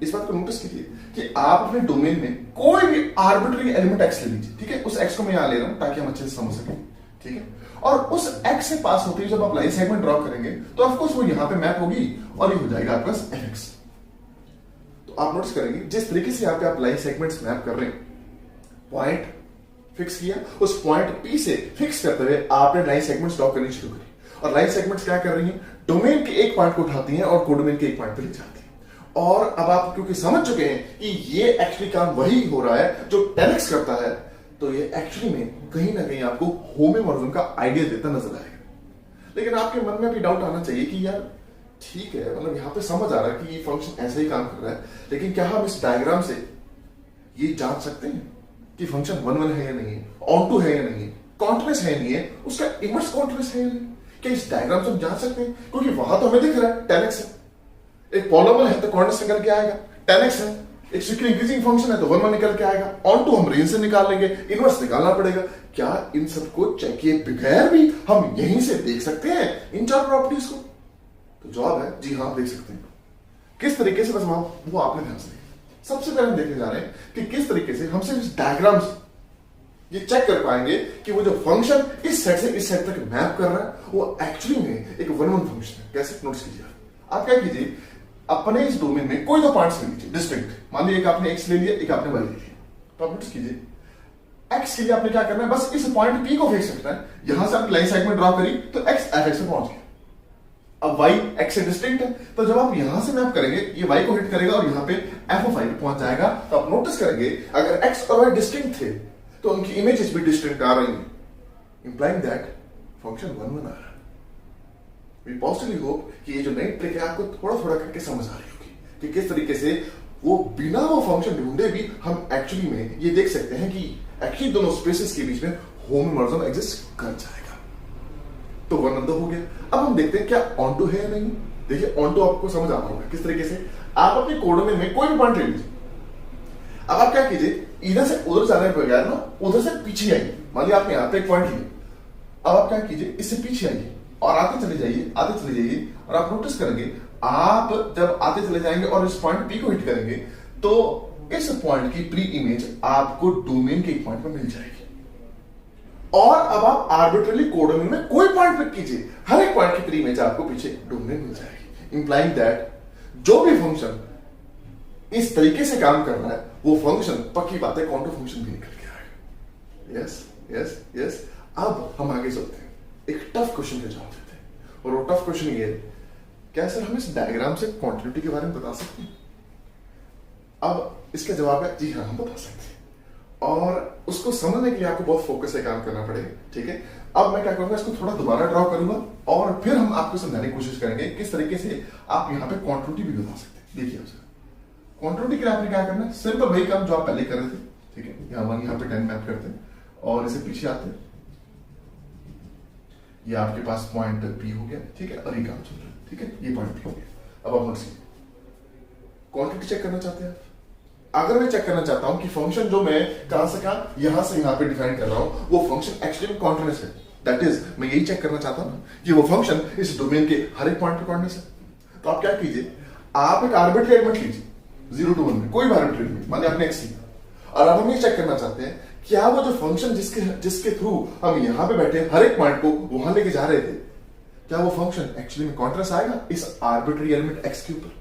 इस बात को नोटिस कीजिए कि आप अपने डोमेन में कोई भी आर्बिट्ररी एलिमेंट एक्स ले लीजिए, ठीक है। उस एक्स को मैं यहां ले रहा हूं ताकि हम अच्छे से समझ सकें, ठीक है। और उस एक्स से पास होते ही जब आप लाइन सेगमेंट ड्रॉ करेंगे तो ऑफकोर्स वो यहां पे मैप होगी और ये हो जाएगा आपका एफ। तो आप नोटिस करेंगे जिस तरीके से यहां पे आप लाइन सेगमेंट्स मैप कर रहे हैं, पॉइंट फिक्स किया, उस पॉइंट पी से फिक्स करते हुए आपने लाइन सेगमेंट्स ड्रॉ करनी शुरू करी। और लाइन सेगमेंट्स क्या कर रही हैं, डोमेन के एक पॉइंट को उठाती हैं और कोडोमेन के एक पॉइंट पे ले जाती हैं। और अब आप क्योंकि समझ चुके हैं कि ये एक्चुअली काम वही हो रहा है जो 10x करता है, तो ये एक्चुअली में कहीं ना कहीं आपको होमोमॉर्फिज्म का आइडिया देता नजर आएगा। लेकिन आपके मन में भी डाउट आना चाहिए कि यार ठीक है, मतलब यहां पे समझ आ रहा है कि ये फंक्शन ऐसे ही काम कर रहा है, लेकिन क्या हम इस डायग्राम से ये जान सकते हैं कि फंक्शन 1 है या नहीं है, ऑन टू है या नहीं है, कॉन्टिन्यूअस है या नहीं है, उसका इनवर्स कॉन्टिन्यूअस है या नहीं? क्या इस डायग्राम से हम जान सकते हैं? क्योंकि वहां तो हमें दिख रहा है 10x है, एक पॉलिनोमियल है तो कॉन्टिन्यूअस निकल के आएगा, 10x है, एक सिक्योर इंक्रीजिंग फंक्शन है तो 1 निकल के आएगा, ऑन टू हम रेंज से निकाल लेंगे, इनवर्स निकालना पड़ेगा। क्या इन सबको चेक किए बगैर भी हम यहीं से देख सकते हैं इन चार प्रॉपर्टीज को? तो जवाब है जी हाँ, देख सकते हैं। किस तरीके से, बस वो आपने ध्यान से सबसे पहले हम देखने जा रहे हैं कि किस तरीके से हम सिर्फ इस डायग्राम से ये चेक कर पाएंगे कि वो जो फंक्शन इस सेट से इस सेट तक मैप कर रहा है वो एक्चुअली में एक 1 फंक्शन है। कैसे? नोटिस कीजिए, आप क्या कीजिए, अपने इस डोमेन में कोई दो पार्ट्स ले लीजिए डिस्टिंक्ट। मान लीजिए एक आपने एक्स ले लिया, एक आपने वाई ले लिया। तो आप नोटिस कीजिए एक्स के लिए आपने क्या करना है, बस इस पॉइंट पी को फिक्स रखना है। यहां से आपने लाइन सेगमेंट ड्रॉ करी तो एक्स एफ एक्स पे पहुंच गया। अब y x से डिस्टिंक्ट है, तो जब आप यहां से मैप करेंगे ये y को हिट करेगा और यहां पे f ऑफ y पे पहुंच जाएगा। तो आप नोटिस करेंगे अगर x और y डिस्टिंक्ट थे तो उनकी इमेजेस भी डिस्टिंक्ट आ रही हैं, इंप्लाइंग दैट फंक्शन 1 1 आ रहा है। वी पॉजिटिवली होप कि ये जो नई ट्रिक है आपको थोड़ा थोड़ा करके समझ आ रही होगी कि किस तरीके से वो बिना वो फंक्शन ढूंढे भी हम एक्चुअली में ये देख सकते हैं कि एक्चुअली दोनों स्पेसेस के बीच में होमोमॉर्फिज्म एग्जिस्ट कर जाएगा। तो वन अंदर हो गया। अब हम देखते हैं क्या ऑनटू है या नहीं। देखिए ऑनटू आपको समझ आ रहा होगा किस तरीके से। आप अपने कोडोमेन में कोई भी पॉइंट ले लीजिए। अब आप क्या कीजिए, इधर से उधर जाने के बगैर ना उधर से पीछे आइए। मान लिया आपने यहाँ पे एक पॉइंट लिया, अब आप क्या कीजिए इससे पीछे आइए और आते चले जाइए, आते चले जाइए, और आप नोटिस करेंगे आप जब आते चले जाएंगे और इस पॉइंट पी को हिट करेंगे तो इस पॉइंट की प्री इमेज आपको डोमेन के एक पॉइंट पर मिल जाएगी। और अब आप आर्बिट्रली कोडोमेन में कोई पॉइंट पिक कीजिए, हर एक पॉइंट की प्री इमेज आपको पीछे डोमेन मिल जाएगी, इंप्लाइंग दैट जो भी फंक्शन इस तरीके से काम कर रहा है वो फंक्शन पक्की बात है कॉन्टूर फंक्शन भी निकल के आएगा। Yes yes yes. अब हम आगे चलते हैं, एक टफ क्वेश्चन के जवाब देते हैं। और वो टफ क्वेश्चन ये है, क्या सर हम इस डायग्राम से कॉन्टिन्यूटी के बारे में बता सकते हैं? अब इसका जवाब है जी हाँ, हम बता सकते हैं। और उसको समझने के लिए आपको बहुत फोकस से काम करना पड़ेगा, ठीक है। अब मैं क्या करूंगा, इसको थोड़ा दोबारा ड्रॉ करूंगा और फिर हम आपको समझाने की कोशिश करेंगे किस तरीके से आप यहाँ पे कॉन्टिन्यूटी भी बता सकते हैं। देखिए आप कॉन्टिन्यूटी के लिए आपने क्या करना है, सिंपल वही काम जो आप पहले कर रहे थे, ठीक है। यहाँ पे 10 मैप करते हैं और इसे पीछे आते हैं, ये आपके पास पॉइंट पी हो गया, ठीक है, और ये काम चल रहा है, ठीक है, ये पॉइंट पी हो गया। अब आप नोटिस क्वांटिटी चेक करना चाहते हैं। अगर मैं चेक करना चाहता हूं कि फंक्शन जो मैं कहां से कहां यहां से यहां पे डिफाइन कर रहा हूं वो फंक्शन एक्चुअली में कॉन्टिन्यूअस है, दैट इज मैं यही चेक करना चाहता हूं कि वो फंक्शन इस डोमेन के हर एक पॉइंट पे कॉन्टिन्यूअस है। तो आप क्या कीजिए, आप एक आर्बिट्ररी एलिमेंट लीजिए 0 to 1 में, कोई भी आर्बिट्ररी एलिमेंट, मान लिया आपने x लिया, और अब हम ये चेक करना चाहते हैं क्या वो जो फंक्शन जिसके थ्रू हम यहां पे बैठे हर एक पॉइंट को वहां लेके जा रहे थे, क्या वो फंक्शन एक्चुअली में कॉन्टिन्यूअस आएगा इस आर्बिट्ररी एलिमेंट x के ऊपर।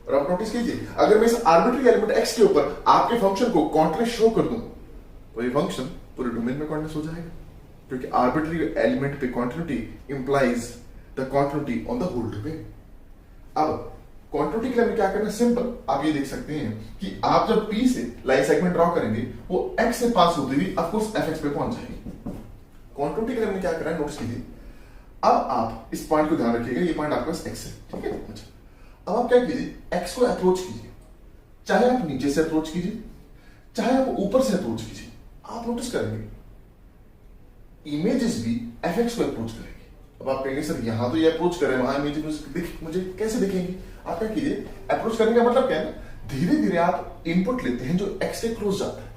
और आप नोटिस कीजिए, अगर मैं इस आर्बिट्ररी एलिमेंट x के ऊपर आपके फंक्शन को कॉन्टिन्यूअस शो कर दूं तो ये फंक्शन पूरे डोमेन में कॉन्टिन्यूअस हो जाएगा, क्योंकि आर्बिट्ररी एलिमेंट पे continuity implies the continuity on the whole domain. अब कॉन्टिन्यूटी के लिए हमें क्या करना है, सिंपल आप ये देख सकते हैं कि आप जब P से लाइन सेगमेंट ड्रॉ करेंगे वो x से पास होती हुई ऑफ कोर्स fx पे पहुंच जाएगी। कॉन्टिन्यूटी के लिए हमें क्या करना है, नोटिस कीजिए। अब आप इस पॉइंट को ध्यान रखिएगा, ये पॉइंट आपके पास x है, ठीक है। अच्छा, अब आप क्या कीजिए, x को अप्रोच कीजिए, चाहे आप नीचे से अप्रोच कीजिए चाहे आप ऊपर से अप्रोच कीजिए, आप नोटिस करेंगे इमेजेस भी fx को अप्रोच करेंगे। अब आप कहेंगे सर यहां तो ये अप्रोच कर रहे हैं, वहां इमेजेस मुझे कैसे दिखेंगे? आप क्या कीजिए, अप्रोच करने का मतलब क्या है, धीरे धीरे आप इनपुट लेते हैं जो x से क्लोज जाता है,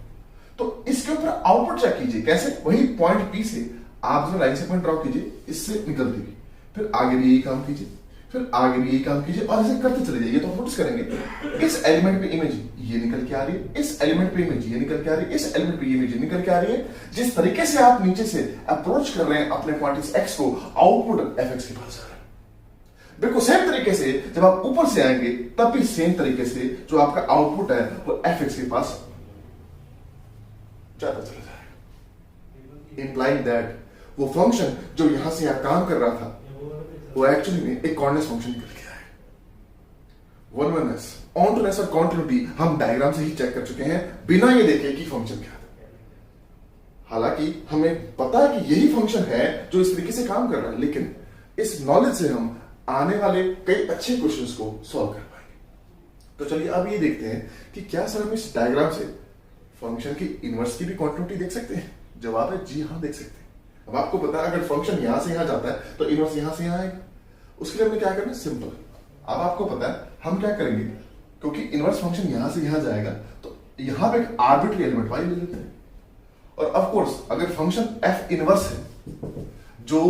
तो इसके ऊपर आउटपुट चेक कीजिए कैसे, वही पॉइंट P से आप जो लाइन सेगमेंट ड्रॉ कीजिए इससे निकलती हुई, फिर आगे भी यही काम कीजिए, फिर आगे भी यही काम कीजिए और ऐसे करते चले जाइए। तो आप नोटिस करेंगे इस एलिमेंट पे इमेज ये निकल के आ रही है, इस एलिमेंट पे इमेज ये निकल के आ रही है, इस एलिमेंट पे इमेज ये निकल के आ रही है। जिस तरीके से आप नीचे से अप्रोच कर रहे हैं अपने पॉइंट x को, आउटपुट fx के पास आ रहा है। बिल्कुल सेम तरीके से जब आप ऊपर से आएंगे तब भी सेम तरीके से जो आपका आउटपुट है वो fx के पास जाता चला जाएगा, इंप्लाइंग दैट वो फंक्शन जो यहां से यहां काम कर रहा था वो एक्चुअली में एक कॉर्डिनेट फंक्शन निकल के आएगा। वननेस, ऑनटूनेस और कॉन्टिन्यूटी हम डायग्राम से ही चेक कर चुके हैं बिना ये देखे कि फंक्शन क्या था। हालांकि हमें पता है कि यही फंक्शन है जो इस तरीके से काम कर रहा है, लेकिन इस नॉलेज से हम आने वाले कई अच्छे क्वेश्चंस को सॉल्व कर पाएंगे। तो चलिए अब ये देखते हैं कि क्या सर हम इस डायग्राम से फंक्शन की इनवर्स की भी कॉन्टिन्यूटी देख सकते हैं। जवाब है जी हाँ, देख सकते हैं। अब आपको पता है अगर फंक्शन यहां से यहां जाता है तो इनवर्स यहां से यहां आएगा। उसके लिए हमें क्या करना है, सिंपल। अब आपको पता है हम क्या करेंगे, क्योंकि इनवर्स फंक्शन यहां से यहां जाएगा तो यहां पे एक आर्बिट्ररी एलिमेंट y ले लेते हैं, और ऑफ कोर्स अगर फंक्शन f इनवर्स है जो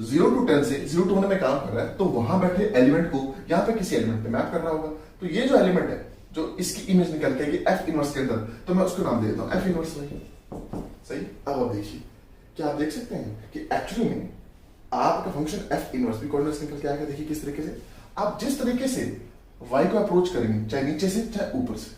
0 to 10 से 0 to 1 में काम कर रहा है तो वहां बैठे एलिमेंट को यहां पे किसी एलिमेंट पे मैप करना होगा। तो ये जो एलिमेंट है जो इसकी इमेज निकल के आएगी f इनवर्स के अंदर, तो मैं उसको नाम दे देता हूं f इनवर्स y। सही। अब आप देखिए, क्या आप देख सकते हैं कि एक्चुअली में आपका फंक्शन f इनवर्स भी कोऑर्डिनेट्स निकल के आएगा। देखिए किस तरीके से आप जिस तरीके से y को अप्रोच करेंगे, चाहे नीचे से चाहे ऊपर से,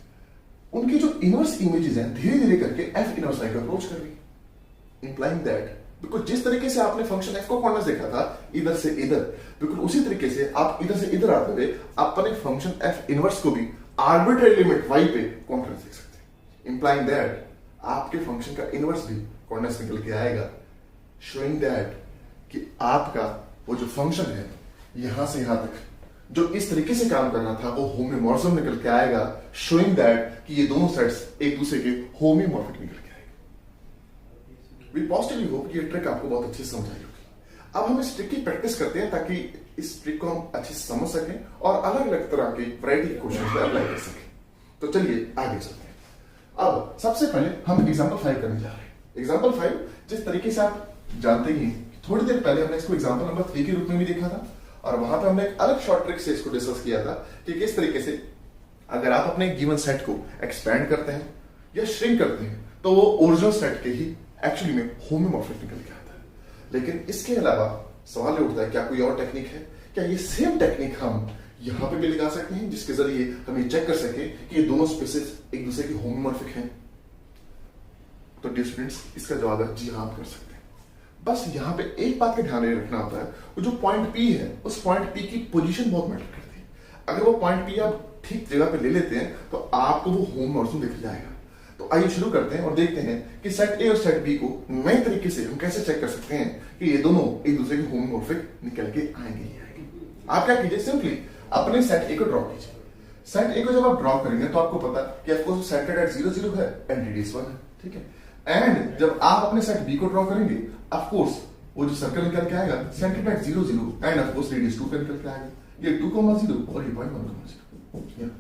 उनकी जो इनवर्स इमेजेस हैं धीरे धीरे करके f इनवर्स y को अप्रोच करेंगे, इंप्लाइंग दैट बिल्कुल जिस तरीके से आपने फंक्शन एफ को कॉर्नर्स देखा था इधर से इधर, बिल्कुल उसी तरीके से आप इधर से इधर आते हुए अपने फंक्शन एफ इनवर्स को भी आर्बिट्रेरी लिमिट y पे कॉर्नर्स देख सकते हैं, इंप्लाइंग दैट आपके फंक्शन का इनवर्स भी कॉर्नर्स निकल के आएगा, शोइंग दैट कि आपका वो जो फंक्शन है यहां से यहां तक जो इस तरीके से काम कर रहा था वो होमोमॉर्फिज्म निकल के आएगा, शोइंग दैट कि ये दोनों सेट्स एक दूसरे के होमोमॉर्फिक निकल के आएगा। वी पॉजिटिवली होप कि ये ट्रिक आपको बहुत अच्छे से समझ आई होगी। अब हम इस ट्रिक की प्रैक्टिस करते हैं ताकि इस ट्रिक को हम अच्छे से समझ सकें और अलग अलग तरह के वैरायटी के क्वेश्चन पे अप्लाई कर सकें। तो चलिए आगे चलते हैं। अब सबसे पहले हम एग्जाम्पल 5 करने जा रहे हैं। एग्जाम्पल 5 जिस तरीके से आप जानते ही थोड़ी देर पहले हमने इसको एग्जाम्पल नंबर 3 के रूप में भी देखा था और वहां पे हमने एक अलग शॉर्ट ट्रिक से इसको डिस्कस किया था कि किस तरीके से अगर आप अपने गिवन सेट को एक्सपैंड करते हैं या श्रिंक करते हैं तो वो ओरिजिनल सेट के ही एक्चुअली में होमोमॉर्फिक निकल के आता है। लेकिन इसके अलावा सवाल ये उठता है क्या कोई और टेक्निक है, क्या ये सेम टेक्निक हम यहां पे भी लगा सकते हैं जिसके जरिए हम ये चेक कर सके कि ये दोनों स्पेसेस एक दूसरे के होमोमॉर्फिक हैं। तो डियर स्टूडेंट्स इसका जवाब है जी हाँ आप कर सकते हैं। बस यहाँ पे एक बात का ध्यान रखना होता है, वो जो पॉइंट P है उस पॉइंट P की पोजीशन बहुत मैटर करती है। अगर वो पॉइंट P आप ठीक जगह पे ले लेते हैं तो आपको वो होमोमॉर्फिज्म दिख जाएगा। तो आइए शुरू करते हैं और देखते हैं कि सेट A और सेट B को नए तरीके से हम कैसे चेक कर सकते हैं कि ये दोनों एक दूसरे के होमोमॉर्फिक निकल के आएंगे ही आएंगे। आप क्या कीजिए, सिंपली अपने सेट A को ड्रॉ कीजिए। सेट A को जब आप ड्रॉ करेंगे तो आपको पता है कि ऑफकोर्स सेंटर्ड एट 0 0 है एंड रेडियस 1 है, ठीक है। एंड जब आप अपने सेट B को ड्रॉ करेंगे ऑफ कोर्स वो जो सर्कल निकल के आएगा centre at 0 0 end of course radius 2 पे निकल के आएगा, ये 2,0 और ये 1,0।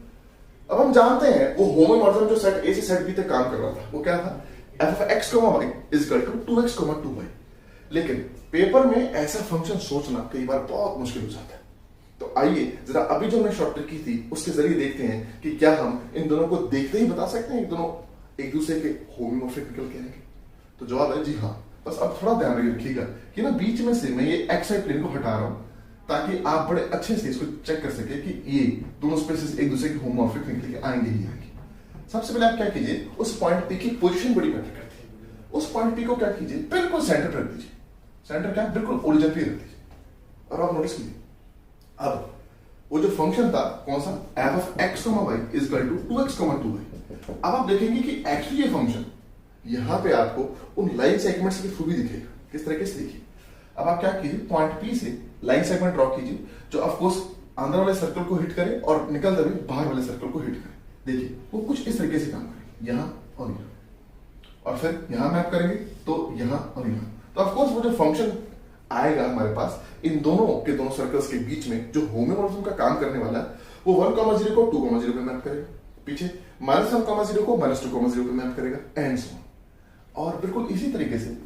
अब हम जानते हैं वो होमोमॉर्फिज्म जो सेट A से सेट B तक काम कर रहा था वो क्या था, f(x, y) is equal to 2x, 2y। लेकिन पेपर में ऐसा फंक्शन सोचना कई बार बहुत मुश्किल हो जाता है। तो आइए जरा अभी जो हमने शॉर्ट ट्रिक की थी उसके जरिए देखते हैं कि क्या हम इन दोनों को देखते ही बता सकते हैं कि दोनों एक दूसरे के होमोमॉर्फिक निकल के आएंगे। तो जवाब है जी हाँ। बस अब थोड़ा ध्यान रखिएगा कि ना बीच में से मैं ये एक्स प्लेन को हटा रहा हूं ताकि आप बड़े अच्छे से इसको चेक कर सके कि ये दोनों स्पेसेस एक दूसरे के होमोमॉर्फिक निकल के आएंगे ही आएंगे। सबसे पहले आप क्या कीजिए, उस पॉइंट P की पोजीशन बड़ी मैटर करती है। उस पॉइंट P को क्या कीजिए, बिल्कुल सेंटर पर रख दीजिए। सेंटर क्या, बिल्कुल ओरिजिन पे रख दीजिए। और आप नोटिस कीजिए अब वो जो फंक्शन था कौन सा, f(x, y) is equal to 2x, 2y। अब आप देखेंगे कि एक्चुअली ये फंक्शन यहां पे आपको उन लाइन सेगमेंट्स के थ्रू भी दिखेगा। किस तरीके से देखिए, अब आप क्या कीजिए, पॉइंट P से लाइन सेगमेंट ड्रॉ कीजिए जो ऑफ कोर्स अंदर वाले सर्कल को हिट करे और निकलते हुए बाहर वाले सर्कल को हिट करे। देखिए वो कुछ इस तरीके से काम करेंगे, यहां और यहां, और फिर यहां मैप करेंगे तो यहां और यहां। तो ऑफ कोर्स वो जो फंक्शन आएगा हमारे पास इन दोनों के दोनों सर्कल्स के बीच में जो होमोमॉर्फिज्म का काम करने वाला वो 1,0 को 2,0 पे मैप करेगा, पीछे -1,0 को -2,0 पे मैप करेगा एंड सो ऑन। और बिल्कुल इसी तरीके से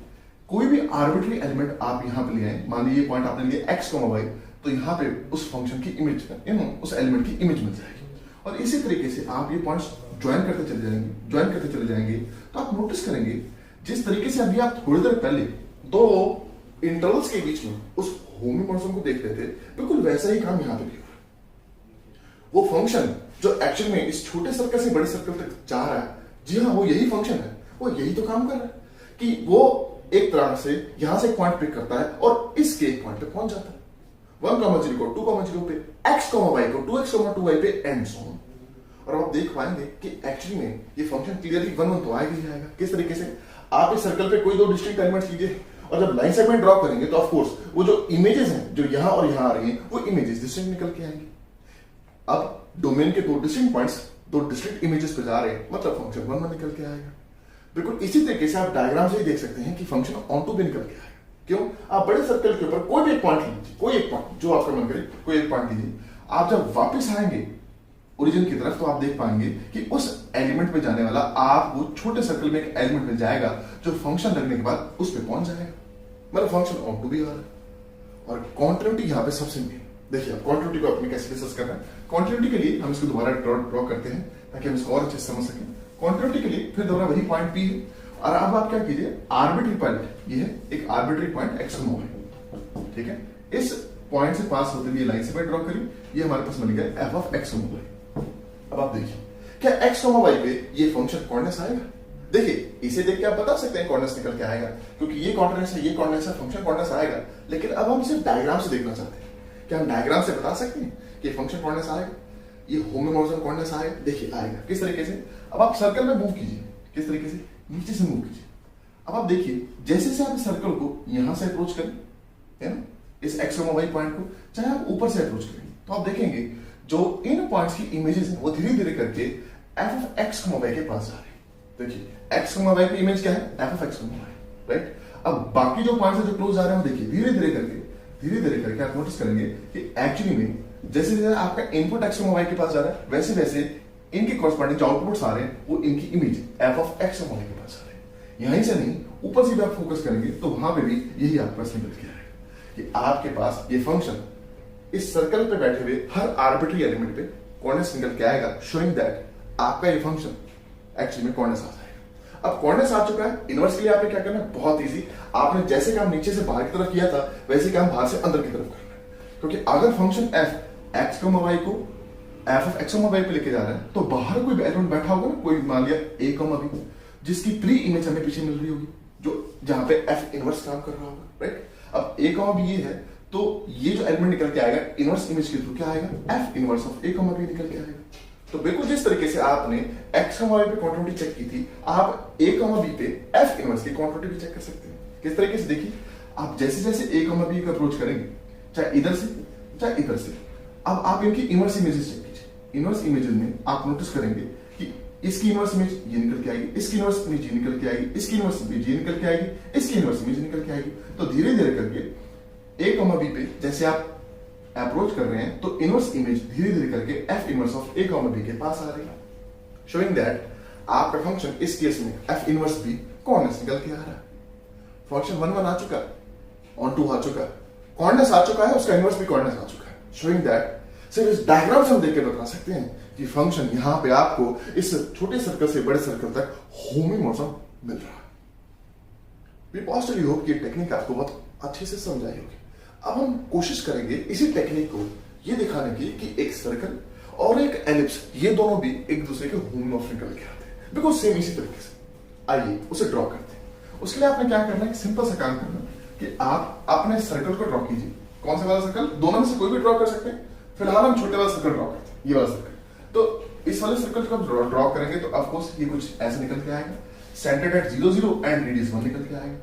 कोई भी आर्बिट्ररी एलिमेंट आप यहां पे ले आए, मान लीजिए पॉइंट आपने लिए x, y, तो यहां पे उस फंक्शन की इमेज उस एलिमेंट की इमेज मिल जाएगी। और इसी तरीके से आप ये पॉइंट्स ज्वाइन करते चले जाएंगे तो आप नोटिस करेंगे जिस तरीके से अभी आप थोड़ी देर पहले दो इंटरवल्स के बीच में उस होमोमॉर्फिज्म को देख रहे थे, बिल्कुल वैसा ही काम यहां पे भी हो रहा है। वो फंक्शन जो एक्चुअल में इस छोटे सर्कल से बड़े सर्कल तक जा रहा है, जी हाँ वो यही फंक्शन है, वो यही तो काम कर रहा है कि वो एक तरह से यहां से एक पॉइंट पिक करता है और इसके एक पॉइंट पे पहुंच जाता है। 1,0 को 2,0 पे, x, y को 2x, 2y पे एंड सो ऑन। और आप देख पाएंगे कि एक्चुअली में ये फंक्शन क्लियरली 1 1 तो आएगा ही आएगा। किस तरीके से, आप इस सर्कल पे कोई दो डिस्टिंक्ट एलिमेंट्स लीजिए और जब लाइन सेगमेंट ड्रॉ करेंगे तो ऑफ कोर्स वो जो इमेजेस हैं जो यहां और यहां आ रही हैं वो इमेजेस डिस्टिंक्ट निकल के आएंगी। अब डोमेन के दो डिस्टिंक्ट पॉइंट्स दो डिस्टिंक्ट इमेजेस पे जा रहे हैं, मतलब फंक्शन 1 1 निकल के आएगा। बिल्कुल इसी तरीके से आप डायग्राम से ही देख सकते हैं कि फंक्शन ऑन टू भी निकल के आएगा। क्यों, आप बड़े सर्कल के ऊपर कोई भी एक पॉइंट लीजिए, कोई एक पॉइंट जो आपका मन करे, कोई एक पॉइंट लीजिए। आप जब वापस आएंगे ओरिजिन की तरफ तो आप देख पाएंगे कि उस एलिमेंट पे जाने वाला आप वो छोटे सर्कल में एक एलिमेंट में जाएगा जो फंक्शन लगने के बाद उस पे पहुंच जाएगा, मतलब फंक्शन ऑन टू भी आ रहा है। और कॉन्टिन्यूटी यहाँ पे सबसे मेन, देखिए आप कॉन्टिन्यूटी को अपने कैसे डिस्कस कर रहे हैं। कॉन्टिन्यूटी के लिए हम इसको दोबारा ड्रॉ करते हैं ताकि हम इसको और अच्छे से समझ सकें। कॉन्टिन्यूटी के लिए फिर दोबारा वही पॉइंट P है और अब आप क्या कीजिए, आर्बिट्री पॉइंट, ये है एक आर्बिट्री पॉइंट x, y, ठीक है। इस पॉइंट से पास होते हुए लाइन से ड्रॉ करिए, ये हमारे पास मिल गया f(x, y)। अब आप देखिए क्या x, y पे ये फंक्शन कोऑर्डिनेट्स आएगा, देखिए इसे देख के आप बता सकते हैं कोऑर्डिनेट्स निकल के आएगा, क्योंकि ये कोऑर्डिनेट्स है, ये कोऑर्डिनेट्स है, फंक्शन कोऑर्डिनेट्स आएगा। लेकिन अब हम इसे डायग्राम से देखना चाहते हैं। क्या हम डायग्राम से बता सकते हैं कि फंक्शन कोऑर्डिनेट्स आएगा, ये होमोमॉर्फिज्म कोऑर्डिनेट्स आएगा? देखिए आएगा। किस तरीके से? अब आप सर्कल में मूव कीजिए। किस तरीके से? नीचे से मूव कीजिए। अब आप देखिए जैसे से आप इस सर्कल को यहां से अप्रोच करें, है ना, इस एक्स और वाई पॉइंट को, चाहे आप ऊपर से अप्रोच करें, तो आप देखेंगे जो इन पॉइंट्स की इमेजेस हैं वो धीरे धीरे करके एफ ऑफ एक्स वाई के पास जा रहे हैं। देखिए एक्स वाई की इमेज क्या है? F of X Y, right. अब बाकी जो पॉइंट्स जो क्लोज जा रहे हैं वो देखिए धीरे धीरे करके आप नोटिस करेंगे कि एक्चुअली में जैसे जैसे आपका इनपुट एक्स वाई के पास जा रहा है, वैसे वैसे इनके कॉरस्पॉन्डिंग जो आउटपुट्स आ रहे हैं वो इनकी image F of X Y के पास आ रहे हैं। यहीं से नहीं, ऊपर से भी आप फोकस करेंगे तो वहां पे भी यही आपके पास निकल के आएगा कि आपके पास ये फंक्शन इस सर्कल पे बैठे हुए हर आर्बिट्री एलिमेंट पे कोऑर्डिनेट्स निकल के आएगा, शोइंग दैट आपका ये फंक्शन एक्चुअली में कोऑर्डिनेट्स आ जाएगा। अब कोऑर्डिनेट्स आ चुका है, इनवर्स के लिए आपने क्या करना है? बहुत इजी। आपने जैसे काम नीचे से बाहर की तरफ किया था वैसे काम बाहर से अंदर की तरफ करना है। क्योंकि अगर फंक्शन एफ एक्स वाई को एफ ऑफ एक्स वाई पे लेके जा रहा है तो बाहर कोई एलिमेंट बैठा होगा ना, कोई मान लिया ए बी, जिसकी प्री इमेज हमें पीछे मिल रही होगी, जो जहां पे एफ इनवर्स काम कर रहा होगा, राइट। अब ए बी ये है तो ये जो एलिमेंट निकल के आएगा इनवर्स इमेज के थ्रू क्या आएगा? F inverse of A B निकल के आएगा। तो बिल्कुल जिस तरीके से आपने एक्स वाई पे कॉन्टिन्यूटी चेक की थी, आप ए बी पे एफ इनवर्स की कॉन्टिन्यूटी भी चेक कर सकते हैं। किस तरीके से? देखिए आप जैसे जैसे ए बी का अप्रोच करेंगे, चाहे इधर से चाहे इधर से, अब आप इनकी इनवर्स इमेजेस चेक कीजिए। इनवर्स इमेजेस में आप नोटिस करेंगे कि इसकी इनवर्स इमेज ये निकल के आएगी, इसकी इनवर्स इमेज ये निकल के आएगी, इसकी इनवर्स इमेज ये निकल के आएगी, इसकी इनवर्स इमेज निकल के आएगी। तो धीरे धीरे करके ए बी पे जैसे आप अप्रोच कर रहे हैं तो इनवर्स इमेज धीरे धीरे करके F inverse of A B के पास आ रही है, शोइंग दैट आपका फंक्शन इस केस में एफ इनवर्स भी कोऑर्डिनेट्स निकल के आ रहा है। फंक्शन 1 आ चुका है, ऑन 2 आ चुका है, कोऑर्डिनेट्स आ चुका है, उसका इनवर्स भी कोऑर्डिनेट्स आ चुका है, शोइंग दैट सिर्फ इस डायग्राम से हम देख के बता सकते हैं कि फंक्शन यहां पे आपको इस छोटे सर्कल से बड़े सर्कल तक होमोमॉर्फिज्म मिल रहा है। वी पॉजिटिवली होप कि टेक्निक आपको बहुत अच्छे से समझाई होगी। अब हम कोशिश करेंगे इसी टेक्निक को ये दिखाने की कि एक सर्कल और एक एलिप्स ये दोनों भी एक दूसरे के होमोमॉर्फिक निकल के आते हैं, बिल्कुल सेम इसी तरीके से। आइए उसे ड्रॉ करते हैं। उसके लिए आपने क्या करना है? सिंपल सा काम करना कि आप अपने सर्कल को ड्रॉ कीजिए। कौन सा वाला सर्कल? दोनों में से कोई भी ड्रॉ कर सकते हैं। फिलहाल हम छोटे वाला सर्कल ड्रॉ करते हैं, ये वाला सर्कल। तो इस वाले सर्कल को ड्रॉ करेंगे तो ऑफकोर्स ये कुछ ऐसे निकल के आएगा, सेंटर्ड एट 0 0 एंड रेडियस 1 निकल के आएगा।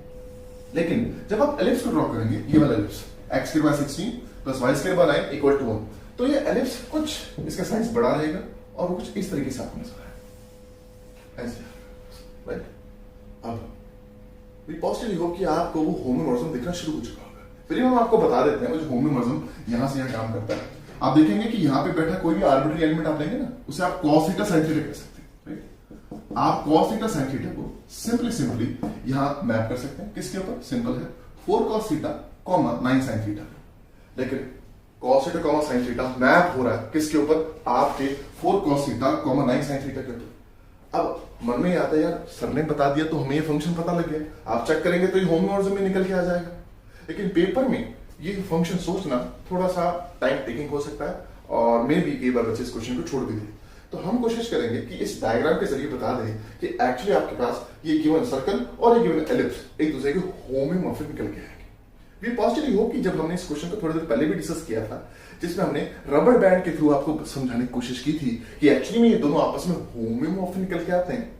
लेकिन जब आप एलिप्स को ड्रॉ करेंगे, ये वाला ellipse x square 16 plus y square 9 equal to 1, तो ये एलिप्स कुछ इसका साइज बड़ा रहेगा और वो कुछ इस तरीके से आपको नजर आएगा, ऐसे, राइट। अब वी पॉजिटिवली होप कि आपको वो होमोमॉर्फिज्म दिखना शुरू हो चुका होगा। फिर हम आपको बता देते हैं वो जो होमोमॉर्फिज्म यहां से यहां काम करता है। आप देखेंगे कि यहां पे बैठा कोई भी आर्बिट्री एलिमेंट आप लेंगे ना, उसे आप cos थीटा sin थीटा कह सकते हैं, राइट। आप cos थीटा sin थीटा को सिंपली यहां मैप कर सकते हैं। किसके ऊपर? सिंपल है, 4 cos थीटा 9 sin थीटा। लेकिन cos theta sin theta map हो रहा है किसके ऊपर? आपके 4 cos थीटा 9 sin थीटा के ऊपर। अब मन में आता है यार सर ने बता दिया तो हमें ये फंक्शन पता लग गया, आप चेक करेंगे तो ये होमोमॉर्फिज्म में निकल के आ जाएगा। लेकिन पेपर में ये फंक्शन सोचना थोड़ा सा टाइम टेकिंग हो सकता है और मे भी कई बार बच्चे इस क्वेश्चन को छोड़ भी दें। तो हम कोशिश करेंगे कि इस डायग्राम के जरिए बता दें कि एक्चुअली आपके पास ये गिवन सर्कल और ये गिवन एलिप्स एक दूसरे के होमोमॉर्फिक निकल के आएंगे। वी पॉजिटिवली होप कि जब हमने इस क्वेश्चन को थोड़ी देर पहले भी डिस्कस किया था, जिसमें हमने रबर बैंड के थ्रू आपको समझाने की कोशिश की थी कि एक्चुअली में ये दोनों आपस में होमोमॉर्फिक निकल के आते हैं,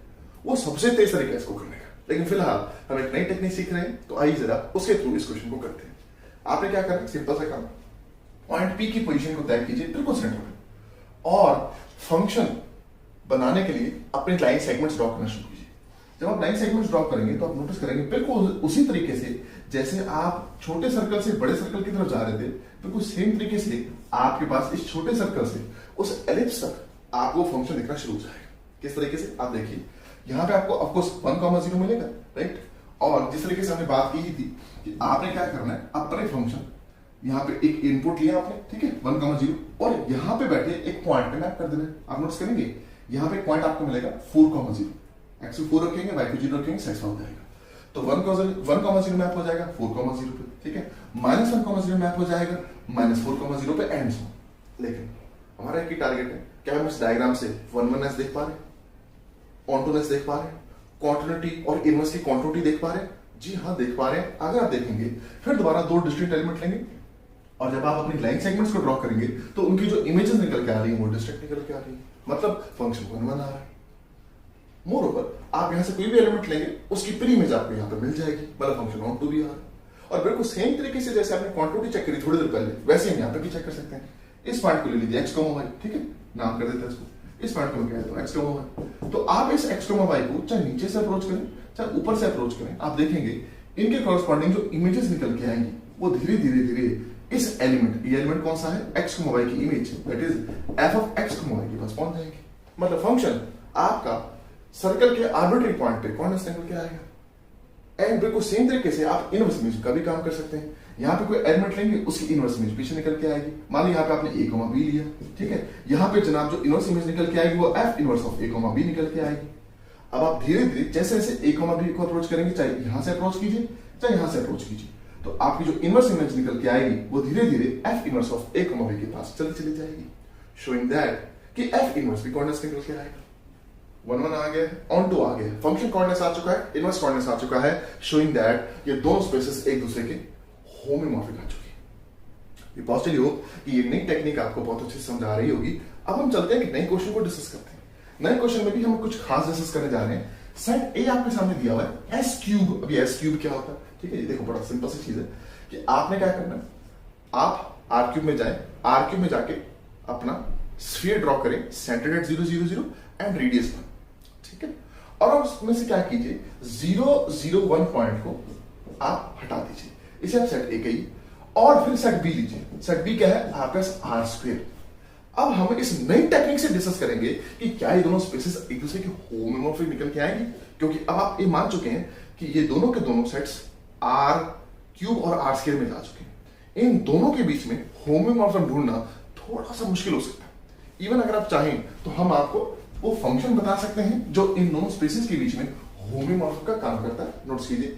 वो सबसे तेज तरीका है इसको करने का। लेकिन फिलहाल हम एक नई टेक्निक सीख रहे हैं, तो आइए जरा उसके थ्रू इस क्वेश्चन को करते हैं। आपने क्या करना है? सिंपल सा काम, पॉइंट पी की पोजीशन को तय कीजिए बिल्कुल सेंटर में, और फंक्शन बनाने के लिए अपने लाइन सेगमेंट्स ड्रॉ करना शुरू कीजिए। जब आप लाइन सेगमेंट्स ड्रॉ करेंगे तो आप नोटिस करेंगे बिल्कुल उसी तरीके से जैसे आप छोटे सर्कल से बड़े सर्कल की तरफ जा रहे थे, बिल्कुल सेम तरीके से आपके पास इस छोटे सर्कल से उस एलिप्स तक आपको फंक्शन दिखना शुरू हो जाएगा। किस तरीके से? आप देखिए यहां पे आपको ऑफकोर्स 1, 0 मिलेगा, राइट। और जिस तरीके से हमने बात की थी कि आपने क्या करना है, अपने फंक्शन यहाँ पे एक इनपुट लिया आपने, ठीक है, 1, 0, और यहाँ पे बैठे एक पॉइंट पे मैप कर देना है। आप नोटिस करेंगे यहाँ पे एक पॉइंट आपको मिलेगा 4, 0, एक्स को 4 रखेंगे, वाई को 0 रखेंगे, सेक्स हो जाएगा। तो 1, 0 मैप हो जाएगा 4, 0 पे, ठीक है। -1, 0 मैप हो जाएगा -4, 0 पे एंड सो। लेकिन हमारा एक ही टारगेट है, क्या हम इस डायग्राम से 1, 1s देख पा रहे हैं, ऑन 2s देख पा रहे हैं, कॉन्टिन्यूटी और इनवर्स की कॉन्टिन्यूटी देख पा रहे हैं? जी हाँ, देख पा रहे हैं। अगर आप देखेंगे फिर दोबारा दो डिस्टिंक्ट एलिमेंट लेंगे और जब आप अपनी लाइन सेगमेंट्स को ड्रॉ करेंगे तो उनकी जो इमेजेस निकल के आ रही है वो डिस्टिंक्ट निकल के आ रही है, मतलब फंक्शन 1 1 आ रहा है। मोर ओवर आप यहां से कोई भी एलिमेंट लेंगे उसकी प्री इमेज आपको यहां पे मिल जाएगी, मतलब फंक्शन 1 2 भी आ रहा है। और बिल्कुल सेम तरीके से जैसे आपने क्वांटिटी चेक करी थोड़ी देर पहले, वैसे हम यहां पे भी चेक कर सकते हैं। इस पॉइंट को ले लीजिए x, y, ठीक है, नाम कर देते हैं इसको। इस पॉइंट को मैं कहता हूं x, y। तो आप इस x, y को चाहे नीचे से अप्रोच करें चाहे ऊपर से अप्रोच करें, आप देखेंगे इनके कॉरस्पॉन्डिंग जो इमेजेस निकल के आएंगी वो धीरे धीरे धीरे इस एलिमेंट, ये एलिमेंट कौन सा है, x, y की image, that is f of x, y के पास पहुंच जाएंगे। मतलब फंक्शन आपका सर्कल के आर्बिट्री पॉइंट पे कौन निकल के आएगा। एंड बिल्कुल सेम तरीके से आप इनवर्स इमेज का भी काम कर सकते हैं। यहाँ पे कोई एलिमेंट लेंगे उसकी इनवर्स इमेज पीछे निकल के आएगी। मान लीजिए यहाँ पे आपने a, b लिया, ठीक है, यहाँ पे जनाब जो इनवर्स इमेज निकल के आएगी वो f inverse of a, b निकल के आएगी। अब आप धीरे धीरे जैसे जैसे a, b को अप्रोच करेंगे, चाहे यहां से अप्रोच कीजिए चाहे यहां से अप्रोच कीजिए, तो आपकी जो इनवर्स इमेज निकल के आएगी वो धीरे धीरे f inverse of a, b के पास चली जाएगी, शोइंग दैट कि f इनवर्स भी कोऑर्डिनेट्स निकल के आएगा। 1 1 आ गया, ऑन 2 आ गया, फंक्शन कोऑर्डिनेट्स आ चुका है, इनवर्स कोऑर्डिनेट्स आ चुका है, शोइंग दैट ये दोनों स्पेसेस एक दूसरे के होमोमॉर्फिक आ चुकी है। ये पॉसिबल हो कि ये नई टेक्निक आपको बहुत अच्छे से समझ आ रही होगी। अब हम चलते हैं कि नए क्वेश्चन को डिस्कस करते हैं। नए क्वेश्चन में भी हम कुछ खास डिस्कस करने जा रहे हैं। सेट ए आपके सामने दिया हुआ है एस क्यूब। अभी एस क्यूब क्या होता है, ठीक है, ये देखो बड़ा सिंपल सी चीज है कि आपने क्या करना है, आप आर क्यूब में जाए, आर क्यूब में जाके अपना स्फीयर ड्रॉ करें, सेंटर एट 0 0 0 एंड रेडियस 1, ठीक है, और उसमें से क्या कीजिए 0 0 1 पॉइंट को आप हटा दीजिए, इसे आप सेट ए कहिए, और फिर सेट बी लीजिए। सेट बी क्या है आपका आर स्क्वायर। अब हम इस नई टेक्निक से डिस्कस करेंगे कि क्या ये दोनों स्पेसेस एक दूसरे के होमोमॉर्फिक निकल के आएंगे, क्योंकि अब आप ये मान चुके हैं कि ये दोनों के दोनों सेट्स आर क्यूब और आर स्क्वायर में जा चुके हैं। इन दोनों के बीच में होमोमॉर्फिज्म ढूंढना थोड़ा सा मुश्किल हो सकता है। इवन अगर आप चाहें तो हम आपको वो फंक्शन बता सकते हैं जो इन दोनों स्पेसेस के बीच में होमोमॉर्फिक का काम करता है। नोट्स कीजिए,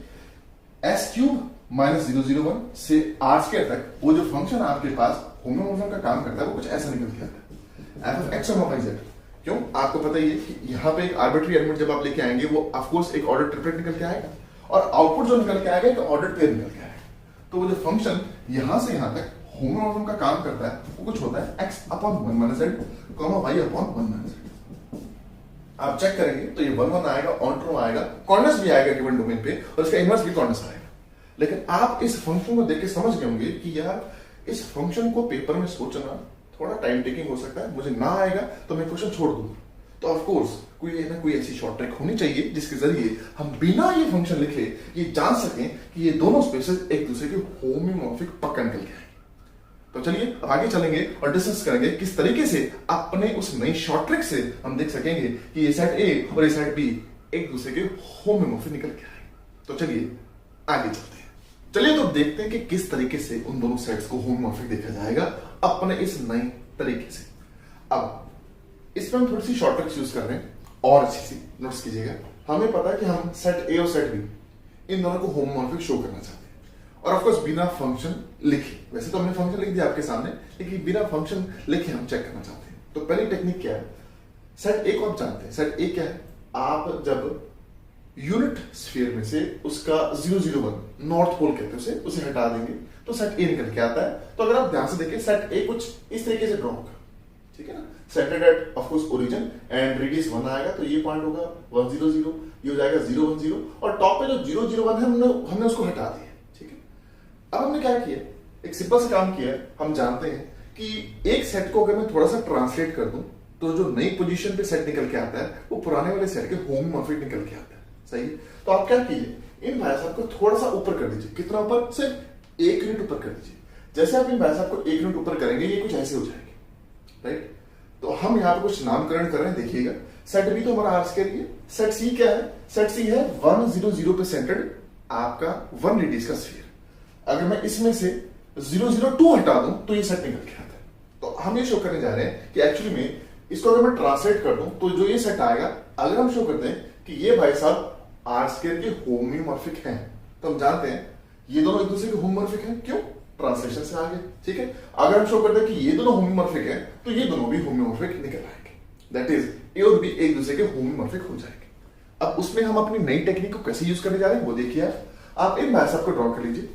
एस क्यूब माइनस 0 0 1 से आर स्क्वायर तक वो जो फंक्शन आपके पास होमोमॉर्फिज्म का काम करता है वो कुछ ऐसा निकल के आता है, एफ ऑफ एक्स और वाई जेड। क्यों, आपको पता ही है कि यहाँ पे एक आर्बिट्री एलिमेंट जब आप लेके आएंगे वो ऑफ कोर्स एक ऑर्डर ट्रिपलेट निकल के आएगा, और आउटपुट जो निकल के आएगा एक ऑर्डर पेयर निकल के आएगा। तो वो जो फंक्शन यहां से यहां तक होमोमॉर्फिज्म का काम करता है वो कुछ होता है x upon 1 minus z, y upon 1 minus z। आप चेक करेंगे तो ये 1 1 आएगा, ऑन ट्रू आएगा, कॉर्डिनेट्स भी आएगा गिवन डोमेन पे, और इसका इनवर्स भी कॉर्डिनेट्स आएगा। लेकिन आप इस फंक्शन को देख के समझ गए होंगे कि यार इस फंक्शन को पेपर में सोचना थोड़ा टाइम टेकिंग हो सकता है, मुझे ना आएगा तो मैं क्वेश्चन छोड़ दूंगा। तो ऑफ कोर्स कोई ना कोई ऐसी शॉर्ट ट्रिक होनी चाहिए जिसके जरिए हम बिना ये फंक्शन लिखे ये जान सकें कि ये दोनों स्पेसेस एक दूसरे के होमोमॉर्फिक पक्का निकल के आएंगे। तो चलिए आगे चलेंगे और डिस्कस करेंगे किस तरीके से अपने उस नई शॉर्ट ट्रिक से हम देख सकेंगे कि ये सेट ए और ये सेट बी एक दूसरे के होमोमॉर्फिक निकल के आएंगे। तो चलिए आगे चलते हैं। चलिए तो देखते हैं कि किस तरीके से उन दोनों सेट्स को होमोमॉर्फिक देखा जाएगा अपने इस नए तरीके से। अब इसमें हम थोड़ी सी शॉर्ट ट्रिक्स यूज कर रहे हैं और अच्छी सी नोट्स कीजिएगा। हमें पता है कि हम सेट ए और सेट बी इन दोनों को होमोमॉर्फिक शो करना चाहते हैं, और ऑफ कोर्स बिना फंक्शन लिखे। वैसे तो हमने फंक्शन लिख दिया आपके सामने, लेकिन बिना फंक्शन लिखे हम चेक करना चाहते हैं। तो पहली टेक्निक क्या है, सेट ए को आप जानते हैं। सेट ए क्या है, आप जब यूनिट स्फीयर में से उसका 0 0 1 नॉर्थ पोल कहते हैं उसे हटा देंगे तो सेट ए निकल के आता है। तो अगर आप ध्यान से देखें सेट ए कुछ इस तरीके से ड्रॉ होगा, ठीक है ना, centred at of course origin and radius 1 आएगा, तो ये पॉइंट होगा 1 0 0, ये हो जाएगा 0 1 0, और टॉप पे जो 0 0 1 है हमने उसको हटा दिया, ठीक है। अब हमने क्या किया, एक सिंपल सा काम किया। हम जानते हैं कि एक सेट को अगर मैं थोड़ा सा ट्रांसलेट कर दूं तो जो नई पोजीशन पे सेट निकल के आता है वो पुराने वाले सेट के होमोमॉर्फिक निकल के आता है, सही है। तो आप क्या कीजिए, इन भाई साहब को थोड़ा सा ऊपर कर दीजिए। कितना ऊपर, सिर्फ 1 यूनिट ऊपर कर दीजिए। जैसे आप इन भाई साहब को 1 यूनिट ऊपर करेंगे ये कुछ ऐसे हो जाएंगे, राइट। तो हम यहाँ पे कुछ नामकरण कर रहे हैं, देखिएगा। सेट बी तो हमारा आर स्क्वायर है, सेट सी क्या है, सेट सी है 1 0 0 पे सेंटर्ड आपका 1 रेडियस का स्फीयर। अगर मैं इसमें से 0 0 2 हटा दूं तो ये सेट निकल के आता है। तो हम ये शो करने जा रहे हैं कि एक्चुअली में इसको अगर मैं ट्रांसलेट कर दूं तो जो ये सेट आएगा, अगर हम शो करते हैं कि ये भाई साहब आर स्क्वायर के होमोमॉर्फिक हैं, तो हम जानते हैं ये दोनों एक दूसरे के होमोमॉर्फिक हैं। क्यों, ट्रांसलेशन से आगे, ठीक है। अगर हम शो करते हैं कि ये दोनों होमोमॉर्फिक हैं तो ये दोनों भी होमोमॉर्फिक निकल आएंगे, दैट इज ए और बी एक दूसरे के होमोमॉर्फिक हो जाएंगे। अब उसमें हम अपनी नई टेक्निक को कैसे यूज करने जा रहे हैं वो देखिए। आप इन भाई को ड्रॉ कर लीजिए।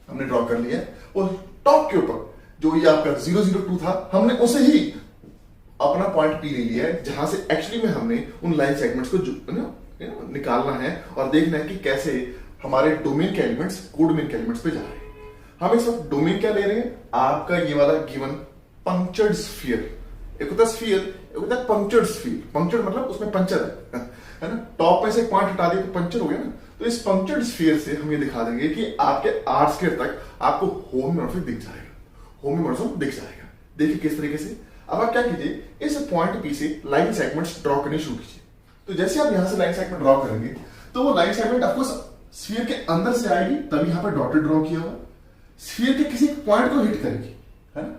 हमने ड्रॉ कर लिया और टॉप के ऊपर जो ये आपका 002 था, हमने उसे ही अपना पॉइंट पी ले लिया है, जहां से एक्चुअली में हमने उन लाइन सेगमेंट्स को निकालना है और देखना है कि कैसे हमारे डोमेन के एलिमेंट्स कोडोमेन के एलिमेंट्स पे जा रहे हैं। हम इस वक्त डोमेन क्या ले रहे हैं, आपका ये वाला गिवन पंक्चर्ड स्फीयर। एक होता है स्फीयर, एक होता है पंक्चर्ड स्फीयर। पंक्चर्ड मतलब उसमें पंचर है ना, टॉप में से एक पॉइंट हटा दिया तो पंचर हो गया ना। तो इस पंक्चर्ड स्फीयर से हम ये दिखा देंगे कि आपके आर स्क्वायर तक आपको होमोमॉर्फिक दिख जाएगा, होमोमॉर्फिज्म दिख जाएगा। देखिए किस तरीके से। अब आप क्या कीजिए, इस पॉइंट पी से लाइन सेगमेंट्स ड्रॉ करने शुरू कीजिए। तो जैसे आप यहां से लाइन सेगमेंट ड्रॉ करेंगे तो वो लाइन सेगमेंट आपको स्फीयर के अंदर से आएगी, तब यहां पर डॉटेड ड्रॉ किया हुआ स्फीयर के किसी पॉइंट को हिट करेगी, है ना।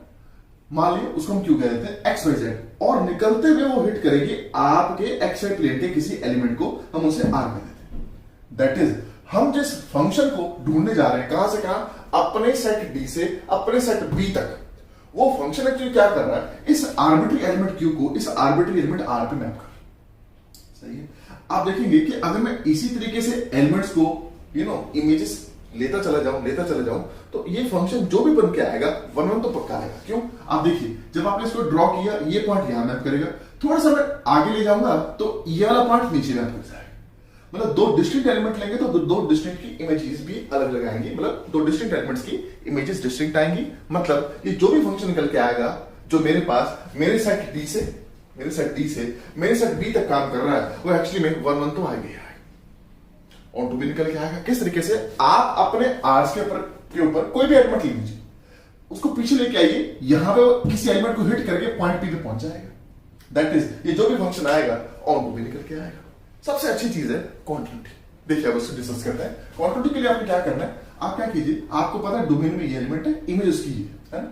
मान लिया उसको हम क्यों कह देते हैं एक्स वाई जेड, और निकलते हुए वो हिट करेगी आपके एक्स वाई प्लेन के किसी एलिमेंट को, हम उसे आर कह देते हैं। दैट इज हम जिस फंक्शन को ढूंढने जा रहे हैं, कहां से कहां, अपने सेट डी से अपने सेट बी तक, वो फंक्शन एक्चुअली क्या कर रहा है, इस आर्बिट्री एलिमेंट क्यू को इस आर्बिट्री एलिमेंट आर पे मैप कर रहा है। सही है। आप देखेंगे कि अगर मैं इसी तरीके से एलिमेंट्स को इमेजेस लेता चला जाऊं तो ये फंक्शन जो भी बन के आएगा 1 1 तो पक्का आएगा। क्यों, आप देखिए जब आपने इसको ड्रॉ किया ये पॉइंट यहां मैप करेगा, थोड़ा सा मैं आगे ले जाऊंगा तो ये वाला पॉइंट नीचे मैप कर जाएगा। मतलब दो डिस्टिंक्ट एलिमेंट लेंगे तो दो डिस्टिंक्ट की इमेजेस भी अलग अलग आएंगी, मतलब दो डिस्टिंक्ट एलिमेंट्स की इमेजेस डिस्टिंक्ट आएंगी। मतलब ये जो भी फंक्शन निकल के आएगा जो मेरे पास मेरे सेट डी से मेरे सेट बी तक काम कर रहा है, वो एक्चुअली में 1 1 तो आ गया है और टू भी निकल के आएगा। किस तरीके से, आप अपने आर के ऊपर कोई भी एलिमेंट ले लीजिए, उसको पीछे लेके आइए, यहां पे किसी एलिमेंट को हिट करके पॉइंट पी पे पहुंच जाएगा। दैट इज ये जो भी फंक्शन आएगा ऑन टू भी निकल के आएगा। सबसे अच्छी चीज है कॉन्टिन्यूटी। देखिए अब उसको डिस्कस करते हैं। कॉन्टिन्यूटी के लिए आपको क्या करना है, आप क्या कीजिए, आपको पता है डोमेन में ये एलिमेंट है, इमेज उसकी है ना।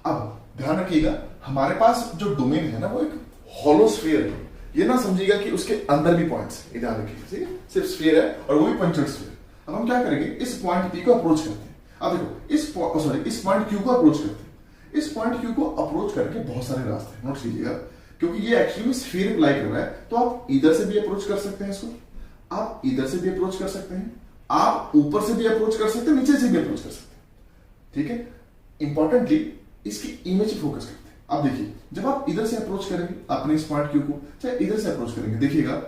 अब ध्यान रखिएगा हमारे पास जो डोमेन है ना वो एक हॉलो स्फीयर है। ये ना समझिएगा कि उसके अंदर भी पॉइंट्स है, ध्यान रखिएगा, ठीक है। सिर्फ स्फीयर है और वो भी पंक्चर्ड स्फीयर। अब हम क्या करेंगे, इस पॉइंट पी को अप्रोच करते हैं। अब देखो इस पॉइंट क्यू को अप्रोच करते हैं। इस पॉइंट क्यू को अप्रोच करके बहुत सारे रास्ते नोट कीजिएगा, क्योंकि ये एक्चुअली स्फीयर अप्लाई कर रहा है। तो आप इधर से भी अप्रोच कर सकते हैं इसको, आप इधर से भी अप्रोच कर सकते हैं, आप ऊपर से भी अप्रोच कर सकते हैं, नीचे से भी अप्रोच कर सकते हैं, ठीक है। इंपॉर्टेंटली इसकी इमेज फोकस करते हैं। अब देखिए जब आप इधर से अप्रोच करेंगे अपने इस पॉइंट क्यू को, चाहे इधर से अप्रोच करेंगे, देखिएगा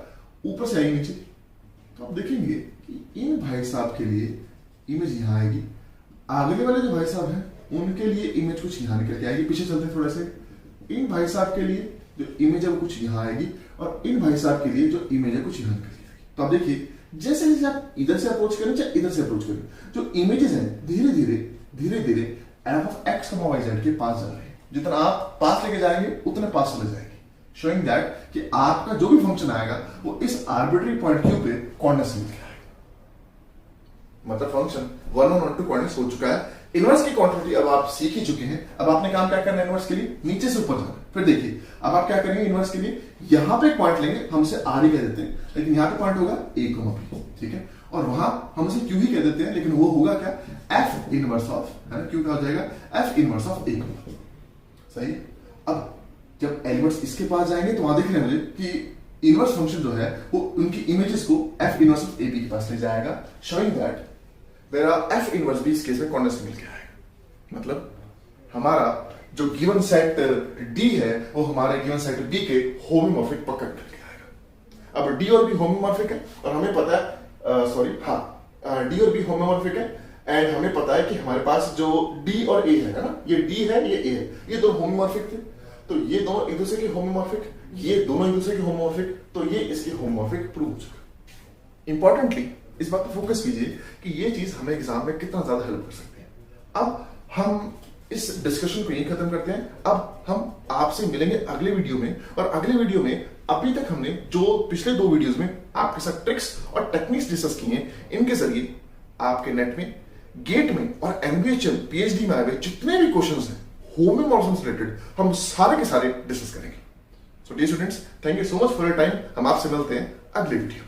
ऊपर से आएंगे नीचे, तो आप देखेंगे कि इन भाई साहब के लिए इमेज यहां आएगी, आगे वाले जो भाई साहब हैं उनके लिए इमेज कुछ यहां निकल के आएगी। पीछे चलते हैं थोड़ा से, इन भाई साहब के लिए जो इमेज है वो कुछ यहां आएगी और इन भाई साहब के लिए जो इमेज है कुछ यहां निकल के आएगी। तो आप देखिए जैसे जैसे आप इधर से अप्रोच करें चाहे इधर से अप्रोच करें, जो इमेजेस हैं धीरे धीरे F of X Y Z के पास जा रहे हैं। जितना आप पास लेके जाएंगे उतने पास चले जाएंगे, शोइंग दैट कि आपका जो भी फंक्शन आएगा वो इस आर्बिट्री पॉइंट क्यू पे कॉर्डिनेट्स मिल के आएगा। मतलब फंक्शन 1 1 2 कॉर्डिनेट्स हो चुका है। इनवर्स की क्वांटिटी अब आप सीख ही चुके हैं। अब आपने काम क्या करना है, इनवर्स के लिए नीचे से ऊपर जाना। फिर देखिए अब आप क्या करेंगे, इनवर्स के लिए यहां पे पॉइंट लेंगे, हम इसे आर ही कह देते हैं, लेकिन यहां पे पॉइंट होगा ए कॉमा बी, ठीक है। और वहां हम इसे क्यू ही कह देते हैं, लेकिन वो होगा क्या, एफ इनवर्स ऑफ, है ना, क्यू क्या हो जाएगा, F inverse of A comma. सही। अब जब एलिमेंट्स इसके पास जाएंगे तो वहां देख रहे हैं मुझे कि इनवर्स फंक्शन जो है वो उनकी इमेजेस को F inverse of A B के पास ले जाएगा, शोइंग दैट मेरा एफ इनवर्स भी इस केस में कॉर्डिनेट्स मिल के आएगा। मतलब हमारा जो गिवन सेट डी है वो हमारे गिवन सेट बी के होमोमॉर्फिक पकड़ करके आएगा। अब डी और बी होमोमॉर्फिक है और हमें पता है डी और बी होमोमॉर्फिक है एंड हमें पता है कि हमारे पास जो डी और ए है ना, ये डी है ये ए है, ये दोनों होमोमॉर्फिक थे। तो ये दोनों एक दूसरे के होमोमॉर्फिक, ये दोनों एक दूसरे के होमोमॉर्फिक, तो ये इसके होमोमॉर्फिक प्रूव हो चुका। इंपॉर्टेंटली इस बात पर फोकस कीजिए कि ये चीज हमें एग्जाम में कितना ज्यादा हेल्प कर सकती है। अब हम इस डिस्कशन को यही खत्म करते हैं। अब हम आपसे मिलेंगे अगले वीडियो में, और अगले वीडियो में अभी तक हमने जो पिछले 2 वीडियोस में आपके साथ ट्रिक्स और टेक्निक्स डिस्कस किए हैं, इनके जरिए आपके नेट में, गेट में और एमबीएचएल पीएचडी में आए हुए जितने भी क्वेश्चंस हैं होमोमॉर्फिज्म से रिलेटेड, हम सारे के सारे डिस्कस करेंगे। So dear students, thank you so much for your time. हम आपसे मिलते हैं अगले वीडियो।